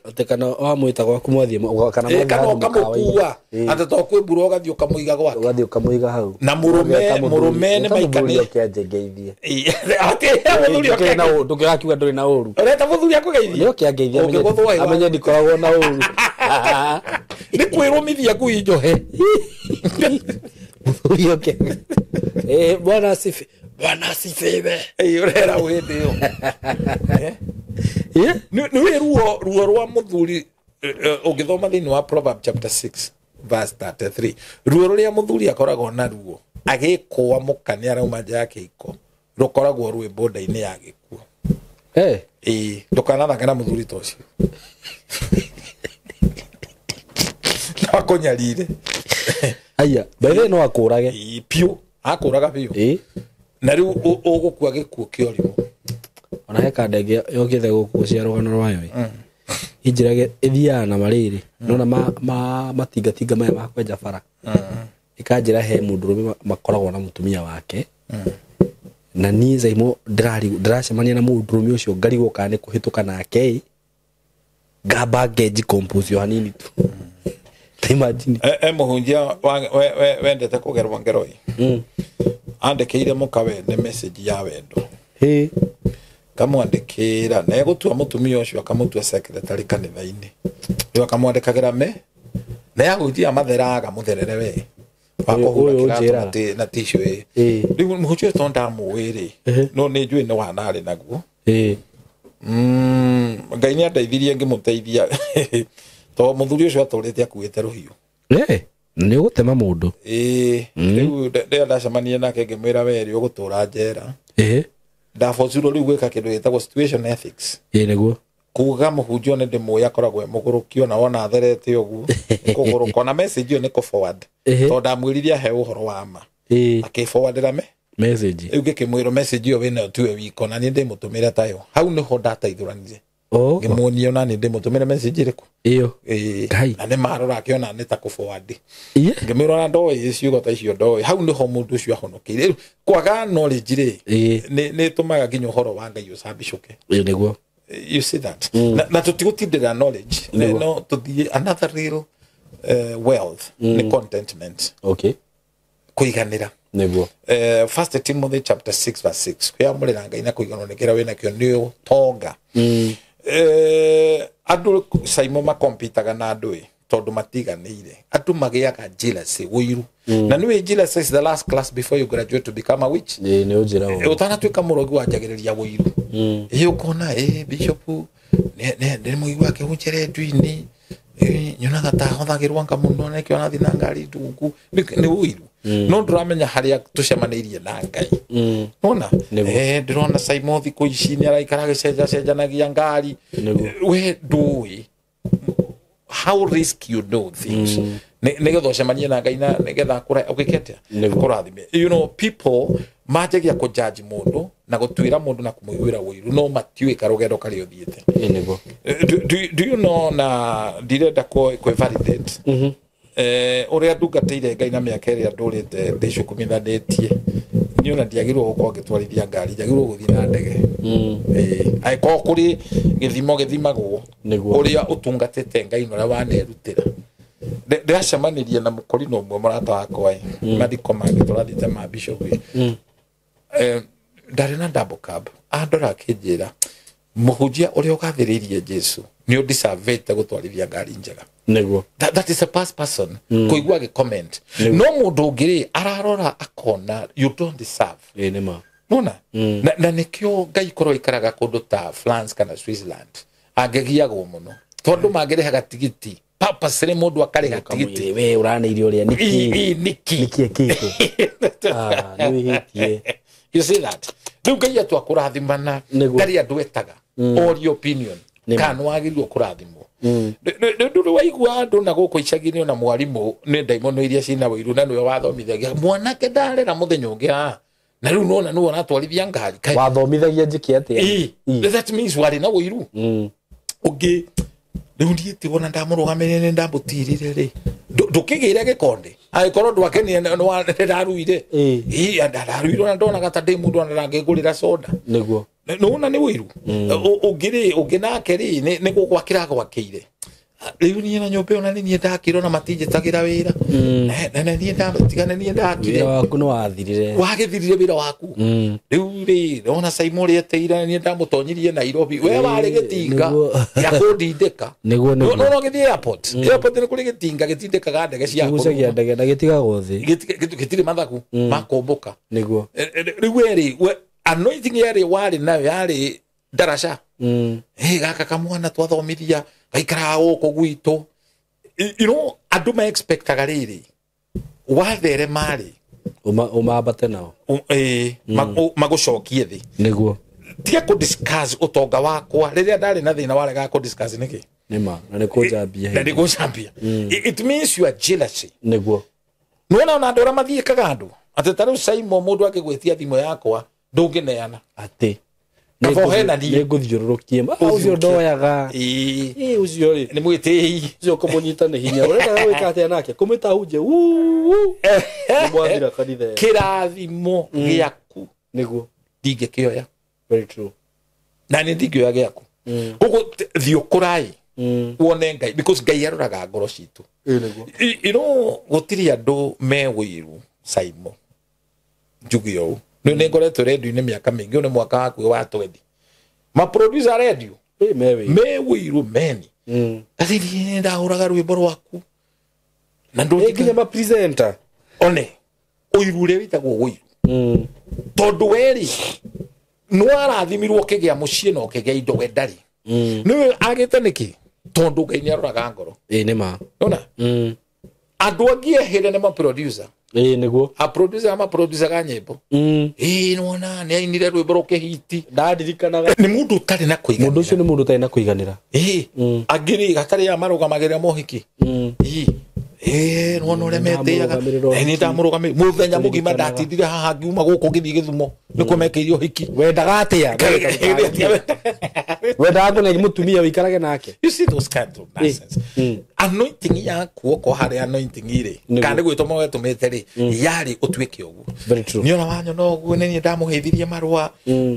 atekana wamwita gwaku mwathie kana kamũkua ata to kwĩ mbura ũgathiĩ ũkamũiga gwake ũgathiĩ ũkamũiga hau na mũrũme nĩ maikanie ũkĩangeithie atĩ mũthuri ũkĩna ndũngĩgakiuga ndũrĩ na ũru ũreta mũthuri akũgeithie nĩ ũkĩangeithie amenye ndikoragwo na ũru nĩ kwĩrũmithia ngui njohe mũthuri ũkĩ bwana asifiwe ũrera wĩndĩ ĩyo nĩ ruo rwa mũthuri ũngĩthoma thĩinĩ wa Proverbs chapter 6 verse 33 ruo rũrĩa mũthuri akoragwo na ruo agĩkũa mũka nĩ arauma nja ya kĩhiko rũkoragwo rwĩ boda-inĩ ya gĩkuo ndũkanathake na mũthuri ta ũcio akũnyarire aya mbere no akũrage piũ akũraga piũ na rĩu ũgũkua gĩkuo kĩa ũrimũ ona heka ndege yokithe guku cia rugano rwayo injirage ithia na mariri nona matingatinga maya makwenja bara ikanjira he mundurume makoragwo na mutumia wake na ni zaimo ndiracemania na mundurume ucio ngarigwo kana ni kuhituka nake ngamba ngeji compose hanini tu imagine muhunjia wendete kugerwa ngeroi andikire mukawe ne message ya wendo kamwandikira na gutua mutumia ucio akamutua secretary kanitha-ini yo akamwandikagira me na yahujia matheraga mutherere we wakohura kiratu na tissue riu muhujia tonda muwiri no ni njui ni wanari naguo ngai ni andeithirie ngimuteithia to muthuri ucio aturite akuite ruhiu ni gutema mundu riu ndacemania nake ngimwira weri ugutura njera ndafocirwo riu gwika kindu gitagwo situation ethics niguo kuga muhunjio ni ndimuya koragwo mugurukio na wona therete uguo kuguruka na message yo ni ko forward to ndamwiriria he uhoro wa ma akiforwardira me message riu ngikimwira message yo wina tuwe wiko na ni ndimutumira tayo hau niho ndataithuranirie ngimuonia na ni ndimutumira message iriku iyo na ni marora akiona ni ta ku forward ngimwira na ndoi ciugo ta icio ndoi hau niho mundu ucio ahonokire kwaga knowledge ri ni tumaga nginya uhoro wa ngai ucabicuke niguo you see that na tutigutindira knowledge no to the another real wealth ni contentment kuiganira niguo 1 Timothy chapter 6 verse 6 kwa mulira ngai na kuiganonekera wena kio ndio tonga andu saimo makompitaga na andu tondu matiganire andu magiaga jealousy wiru na niwe jealousy is the last class before you graduate to become a witch ni ujira wo utanatuika murogi wanjagiriria wiru iyo kona bishop ne muigwa ke unjere ndwini nyonaga ta hothagirwa nka muno na kio nathi na ngari ndugu ni wiru no ndramenya haria tucemanirie na ngai nona ndirona Simon thiku ici ni araikara gicenjanagia ngari we ndui how risk you know things negetho cemanie na ngai na negetha kura ukikete kurathime you know people majegia ku judge mundu na gutwira mundu na kumuigwira wiru no matiwika rugendo kari uthiete nego do you know na direnda ko validate uria ndungateire ngai na miaka iria ndurite ndicukumithanetie ni ona ndiagirwo gukorwo ngitwarithia ngari ndiagirwo guthii na ndege aiko kuri githimo githimagwo uria utungatite ngai uria wanerutira ndacemanirie na mukorino umwe murata wakwa mathiko mange turathite ma bishop ndari na double cab andora kinjira muhunjia uria ugathiririe Jesu ni udisavete gutwarithia ngari njega niguo that is a past person kuigwa ge comment no mundu ngiri ararora akona you don't deserve nema nona na nikio ngai korwo ikaraga kundu ta France kana Switzerland angegiagwo muno tondu mangirehaga tigiti papa sere mundu akariha tigiti we urana irio ria niki kiko ni hitie you see that ngai atu akurathimana ngari andu etaga all your opinion kana wagirwo kurathimwo ndu waigua andu na guko icagini na mwarimu ni ndaimono iria cina wiru na niwe wathomithagia mwanake ndarera muthenya ungi na riu nona nu ona twarithia ngari wathomithagia njiki atia that means wari na wiru ungi riu ndiiti wona ndamurugamire ni ndambutirire ri ndukigire gikonde aikorwo ndwakeni no ndaruire ndaruire na ndona gata ndi mundu anarangigurira soda niguo nona ni wiru unginake ri ni gugwakira gwakire riu ni na nyombe ona ni ndakiro na matinjetagira wira na ni ndatigana ni ndakire waku no wathirire wagithirire wira waku riu ri ona Simon ri eteira ni ndamutonyirie Nairobi we wari gitinga ya kundindika niguo no githi airport ni kuri gitinga gitindikaga ndege cia gucagia ndege na gitigago thi gitire mathaku makomboka niguo riu ri anointing yari wari nayo yari darasha gaka kamwana twathomithia gaikara guku gwitu you know andu ma expectaga riri wathere mari umabate nao magucokie thi niguo tiga ku discuss utonga wakwa riria ndari na thina warega ku discuss niki nima na ni kujambia na ni kujambia it means you are jealousy niguo nona ona ndora mathiikaga andu atetaru Simon mundu akigwitia thimo yakwa ndungineana ati kabo hena ni nguthiururukie ucio ndoyaga ucio ri ni mwitei ucio kumunyita ni hinya urenda gwika atia nake kumita huje mwathira kanitha kirathimo giaku niguo ndingikioya. Very true. Na ni ndingioya giaku gugu thio kurai wone Ngai because Ngai aroraga ngoro citu. You know gutiri andu me wiru Saimo njugio ni ngoretwo radio ni miaka mingi ni mwaka waku wa 20 ma producer radio me wiru meni athiri ndahuraga rwimbo rwaku na ndokinya ma presenter one uirure witagwo wiru tondu weri no arathimirwo kigia mucie no kigia indo wendari niwe agite niki tondu Ngai ni aroraga ngoro ni ma ona andu angie hire ni ma producer niguo a producer ga nyimbo nona ni ainire rwimbo rukihiti ndadirikanaga ni mundu tari na kuiganira mundu ucio ni mundu tari na kuiganira agiri gatari ya marugamagira mohiki nona uremeteaga ni ndamurugamira muthenya mugima ndatindire haha ngiuma guku ngithii Githumo ni kumekeirio hiki wendaga atia wendaga kuna mutumia wikarage nake. You see those kind of nonsense. Anointing ya kuoko hari anointing ire kandi gwitoma wetumete ri yari utwike ugu ni ona wanyo no gu ni ndamuheithirie marua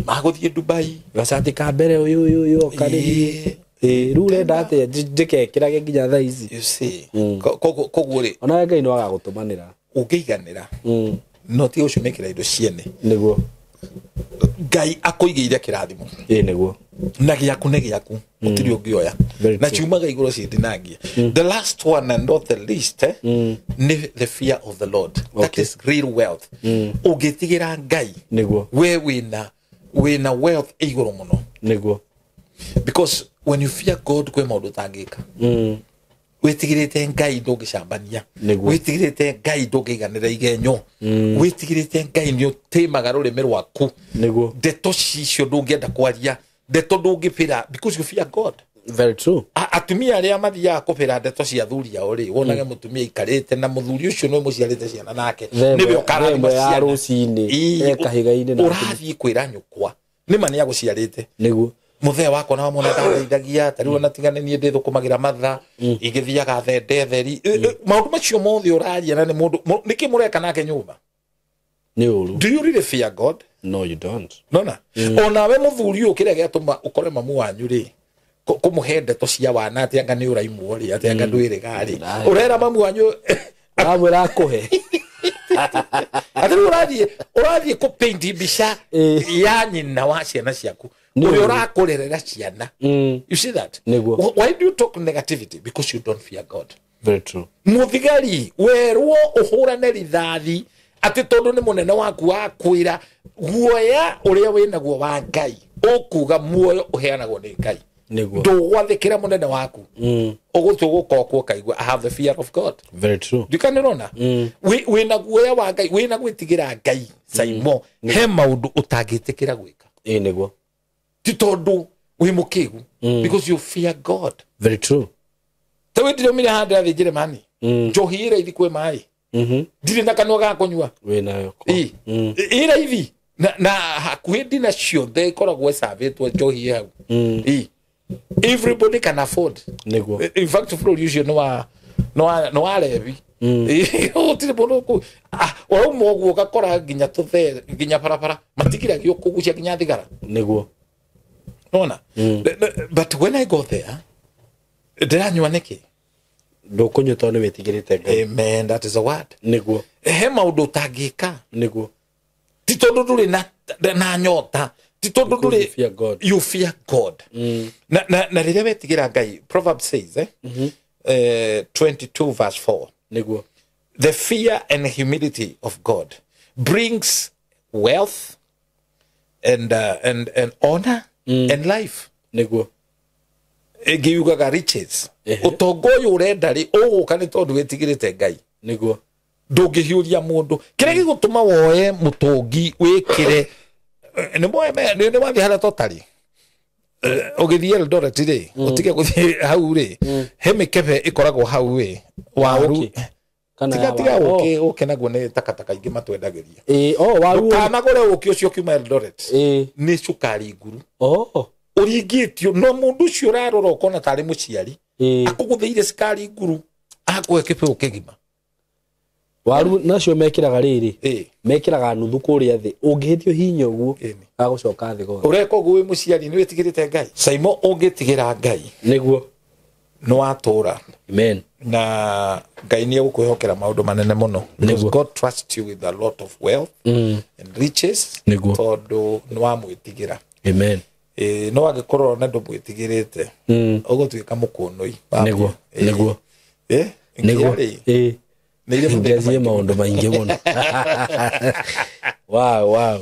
maguthie Dubai gacati ka mbere uyu kari rure ndate ndike kirage nginya tha ici. You see koguo ri ona Ngai no agagutumanira ungiiganira no ti ucio mekira indo ciene niguo Ngai akoigeire kirathimo niguo na giaku ne giaku utiri ungioya na chumaga iguru citinangia. The last one and not the least the fear of the Lord. That is real wealth. Ugitigira Ngai niguo we wina wealth iguru muno niguo because when you fear God kwe maundu tangika witigirite Ngai ndungicambania witigirite Ngai ndungiganira igenyo witigirite Ngai ni utimaga rurimi rwaku niguo ndeto cicio ndungienda kwaria ndeto ndungipira because you fear God. Very true. Atumia aria mathia kupira ndeto cia thuria ori wonage mutumia ikarite na muthuri ucio no muciarite ciana nake niwe ukarathima cia rucini ekahigaine na urathii kwira nyukwa nima ni aguciarite niguo muthee wako na mwana ndaithagia tari wona tigane ni ndithu kumagira matha igithiaga thende theri maundu macio mothe uraria na ni mundu niki mureka nake nyumba ni uru. Do you really fear God? No, you don't. Nona ona we muthuri ukire gatuma ukore mamu wanyu ri kumuhe ndeto cia wana ati anga ni uraimu ri ati anga ndwire gari urera mamu wanyu amwira kuhe ati urathie ku paint bisha ya nyina wa ciana ciaku uri urakurerera ciana. You see that? Why do you talk negativity? Because you don't fear God. Very true. Muthigari werwo uhurane rithathi ati tondu ni munene waku wa kwira guoya uria winaguo wa Ngai ukuga muoyo uheanagwo ni Ngai ndugwathikira munene waku ugutuguko kaigwa I have the fear of God. Very true. You can know winaguoya wa Ngai winagwitigira Ngai Saimo he maundu utangitikira gwika niguo ti tondu wi mukigu because you fear God. Very true. Tawe ndiro mire handa thijire mani njohire ithi kwe mai ndire na kanwa ga kunywa winayo ira ithi na hakuhi ndina ciothe ikoragwo savitwo njohi hau everybody can afford niguo. In fact for usually no arevi tire bono ku wa mogu gakora ginya tuthe ginya parapara matikira gyo kugucia ginya thigara niguo nona but when I go there ndiranywa niki ndukunyuta ni witigirite Ngai. Amen, that is a word niguo he maundu tangika niguo ti tondu nduri na nyota ti tondu nduri you fear God na riria wetigira Ngai. Proverbs says 22 verse 4 niguo the fear and humility of God brings wealth and honor and life niguo giugaga riches utongo uyu urenda ri uguka ni tondu wetigirite Ngai niguo ndungihiuria mundu kire gigutuma woe mutongi wikire ni moe ni wathi hara totari ugithie Eldoret ri utige guthie hau ri he mikebe ikoragwo hau ri waru tiga uke naguo ne takataka ingi matwendagiria waru kana gore uki ucio kiuma Eldoret ni cukari nguru uringitio no mundu ucio rarora ukona tari muciari akuguthiire cukari nguru akuhe kipe ukigima waru nacio mekiraga riri mekiraga nuthu kuria thi ungihithio hinya uguo agucoka thi go ureka uguo wi muciari ni witigirite Ngai Simon ungitigira Ngai niguo no atura amen na Ngai ni gukwihokera maundu manene muno because God trusts you with a lot of wealth and riches tondu no amwitigira amen no agikorwo na ndu mwitigirite ugutuika mukunui niguo nĩire maundu maingi muno wow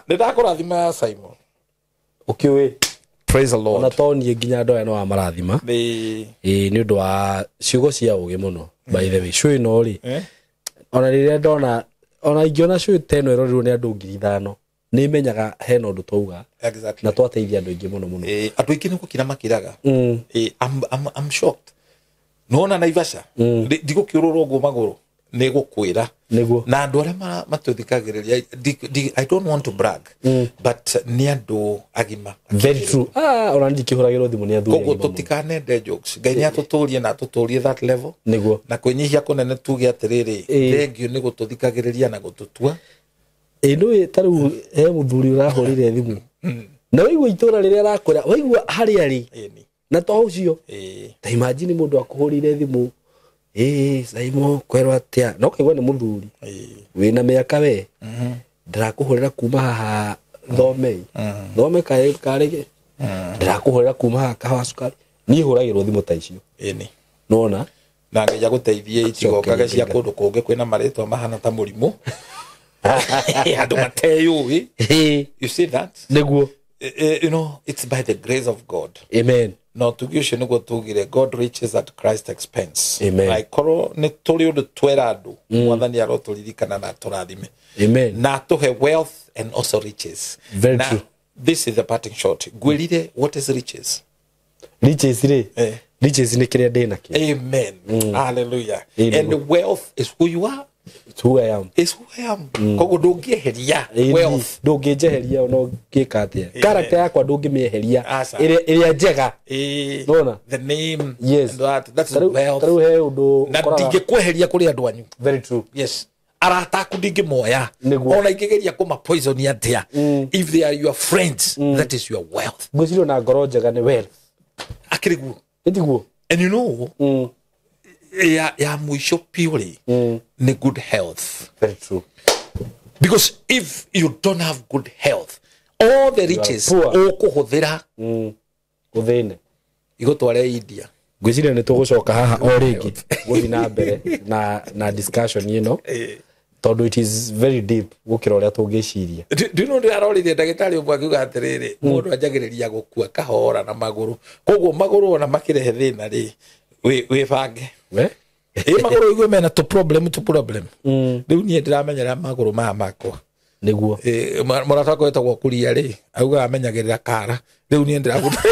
nindakurathima Simon ukiwe praise the Lord na toni nginya ndo no amarathima ni undu wa ciugo cia ugi muno by the way cui no ri ona riria ndona ona ingiona cui teno irorirwo ni andu 5,000 ni menyaga hena undu twauga na twateithia andu ingi muno andu ingi niko kira makiraga I'm shocked nona Naivasha ndigukiururwo ngo maguru nigukwira na andu aria matuthikagiriria I don't want to brag but ni andu agima very true ona ndikihuragirwo thimu ni athuri kogo tutikanende jokes Ngai ni atuturie na atuturie that level na kunyihia kunene tuge atiriri thengio ni gututhikagiriria na gututua no taru he muthuri urahurire thimu na wigwa itura riria rakwira wigwa hari ari na to ucio ta imagine mundu akuhurire thimu Simon kwerwa atia no kaigwa ni muthuri wina miaka we ndirakuhurira kuma haha thome karege ndirakuhurira kuma haha kawa sukari ni huragirwo thimu ta icio nona na ngeja guteithie itigokaga cia kundu kungi kwina maritwa mahana ta murimu andu mateyui you see that niguo you know it's by the grace of God amen no tugiucio niguo tugire God riches at Christ expense amen korwo ni turi undu twera andu mwathani aroturirikana na turathime amen na tuhe wealth and also riches very true this is the parting shot gwirire what is riches riches ni kiria ndina ki amen hallelujah and wealth is who you are it's who I am kogo ndungieheria wealth ndungieheria no ngikatia character yakwa ndungimieheria iria njega nona the name yes that's wealth taruhe undu na ndingikweheria kuri andu anyu very true yes arataku ndingimoya ona ingigeria kuma poison atia if they are your friends that is your wealth ngwiciro na ngoro njega ni wealth akiriguo ndiguo and you know ya mwisho purely ni good health very true because if you don't have good health all the riches ukuhuthira uthine igotware India ngwiciria ni tugucoka haha o ringi guthi na mbere na discussion tondu it is very deep gukira uria tungiciria do you know they are already ndagitari umwe akiuga atiriri mundu anjagiriria gukua kahora na maguru koguo maguru ona makirehe thina ri we bange maguru igwe mena to problem riu nie ndiramenyera maguru makwa niguo murata ko etagwo kuria ri auga amenyagirira kara riu nie ndirabuta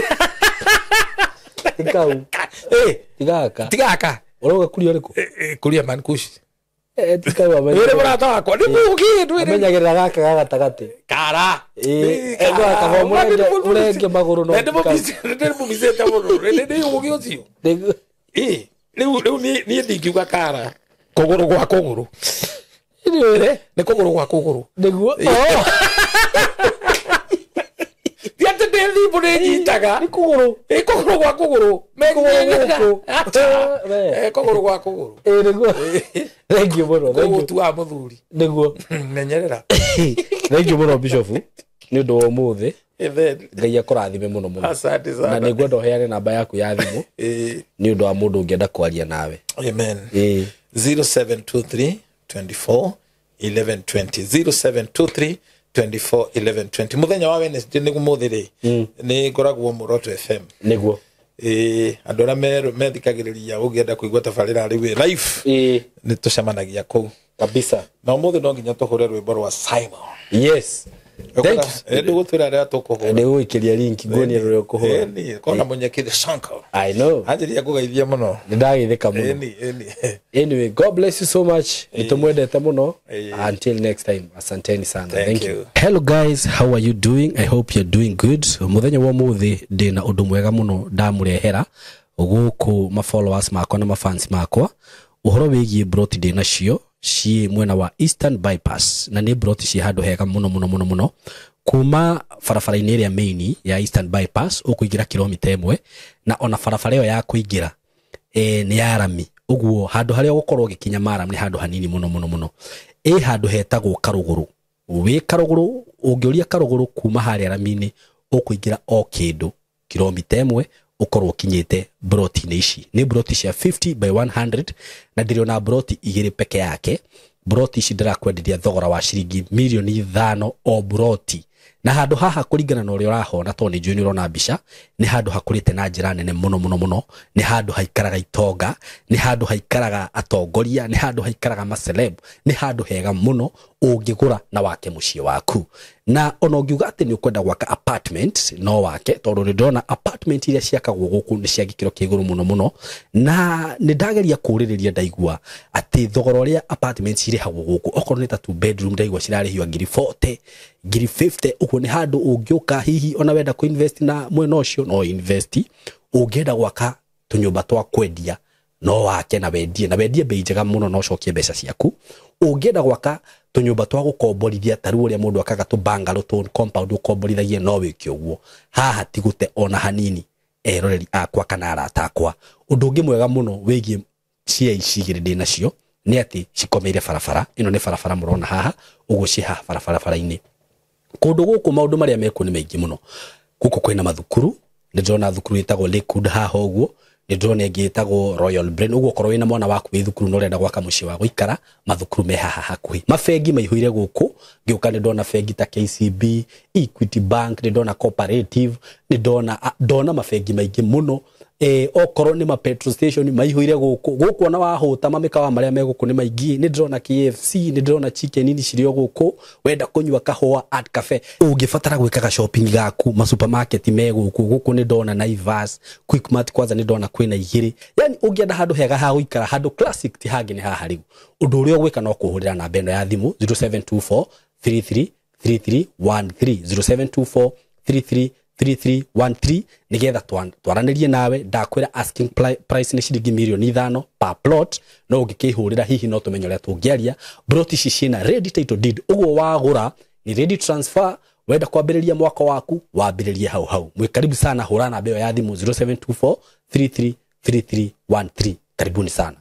tigaka uroga kuria riku kuria man kush tikau amenye ere murata wakwa ni mugi ndwire amenyagirira gaka gagatagati kara ego akavomura urenge maguru no ndimo bizeta muno ndi mugi ucio riu ni ndingiuga kara kuguru gwa kuguru ni kuguru gwa kuguru niguo diate ndi bune nyitaga ni kuguru gwa kuguru kuguru gwa kuguru niguo thank you muno thank you tu amuthuri niguo menyerera thank you muno bishop ni ndo umuthi Ngai akurathime muno muno asante sana na niguo ndoheane namba yaku ya thimu ni undu wa mundu ungienda kwaria nawe amen 0723 24 1120 0723 muthenya wa Wednesday niguo muthiri ni ngoragwo Muroto FM niguo andu aria methikagiriria ungienda kuigua tabarira riu live ni tucemanagia kuu kabisa na umuthi no nginya tuhure rwimbo rwa Simon yes Thank you. Ndio gutwira ria tukuhura. Ndio wikiria link ngoni rero kuhura. Kona munyekire Shanka. I know. Anjiria kugeithia muno. Ndagithika muno. Anyway, God bless you so much. Nitumwendete muno. Until next time. Asanteni sana. Thank you. Hello guys, how are you doing? I hope you're doing good. Muthenya wa muthi ndina undu mwega muno ndamurehera guku ma followers makwa na ma fans makwa. Uhoro wigie broti ndina cio ci mwena wa Eastern Bypass na ni broti ci handu hega muno kuma farafara-ini ĩrĩa main ya Eastern Bypass ukuingira kilomita 1 na ona farafara ĩyo ya kuingira ni ya rami uguo handu haria gukorwo gikinya maram ni handu hanini muno handu hetagwo Karuguru wi Karuguru ungioria Karuguru kuma haria rami-ini ukuingira o kindu kilomita 1 ukorwo kinyete broti ici ni broti cia 50 by 100 na ndiriona broti igiri peke yake. Broti ici ndirakwenderia thogora wa ciringi milioni 5 o broti na handu haha kuringana na uria urahona to ni njui urona mbica ni handu hakurite na njira nene muno ni handu haikaraga itonga ni handu haikaraga atongoria ni handu haikaraga maceleb ni handu hega muno ungigura na wake muciĩ waku na ona ungiuga ati ni ukwenda gwaka apartment no wake tondu ni ndona apartment iria ciakagwo guku ni cia gikiro kiguru muno na ni ndageria kuririria ndaigua ati thogora uria apartments irihagwo guku okorwo ni ta 2 bedroom ndaigua cirarihio ngiri 40 ngiri 50 uko ni handu ungiuka hihi ona wenda ku invest na mwena ucio no invest ungienda gwaka tunyumba twa kwendia no wake na wendie bei njega muno no cokie mbeca ciaku ungienda gwaka tunyumba twa gukomborithia taru uria mundu akaga tu bungalow to compound ukomborithagie no wiki uguo haha tigute ona hanini eroreri akwa kana arata akwa undu ungi mwega muno wigie cia icigire ndina cio ni ati cikomeire farafara ino ni farafara murona haha uguo ci haha farafara-ini kundu guku maundu maria meku ni maingi muno guku kwina mathukuru ni ndona thukuru itagwo Lakewood haha uguo ni ndona ingi itagwo Royal Brain uguo korwo wina mwana waku wi thukuru no urenda gwaka muciĩ wa guikara mathukuru me haha hakuhi mafengi maihuire guku ngiuka ni ndona fengi ta KCB Equity Bank ni ndona Cooperative ni ndona mafengi maingi muno okorwo ni ma petrol station maihuire guku ona wahuta mamikawa maria me guku ni maingi ni ndona KFC ni ndona chicken ini cirio guku wenda kunywa kahua at cafe ungifatara gwikaga shopping gaku ma supermarket me guku ni ndona Naivas Quickmart kwanza ni ndona kwina igiri yani ungienda handu hega ha guikara handu classic ti hangi ni haha riu undu uria gwika no kuhurira na beno ya thimu 0724 333313 0724 3313 nigetha twaranirie nawe ndakwira asking price ni ciringi milioni 5 per plot no ungikihurira hihi no tumenyo ria tungiaria broti ici ciina ready title deed uguo wagura ni ready transfer wenda kwambiriria mwako waku wambiririe hau mwikaribu sana hura na beo ya thimu 0724 333313 karibuni sana.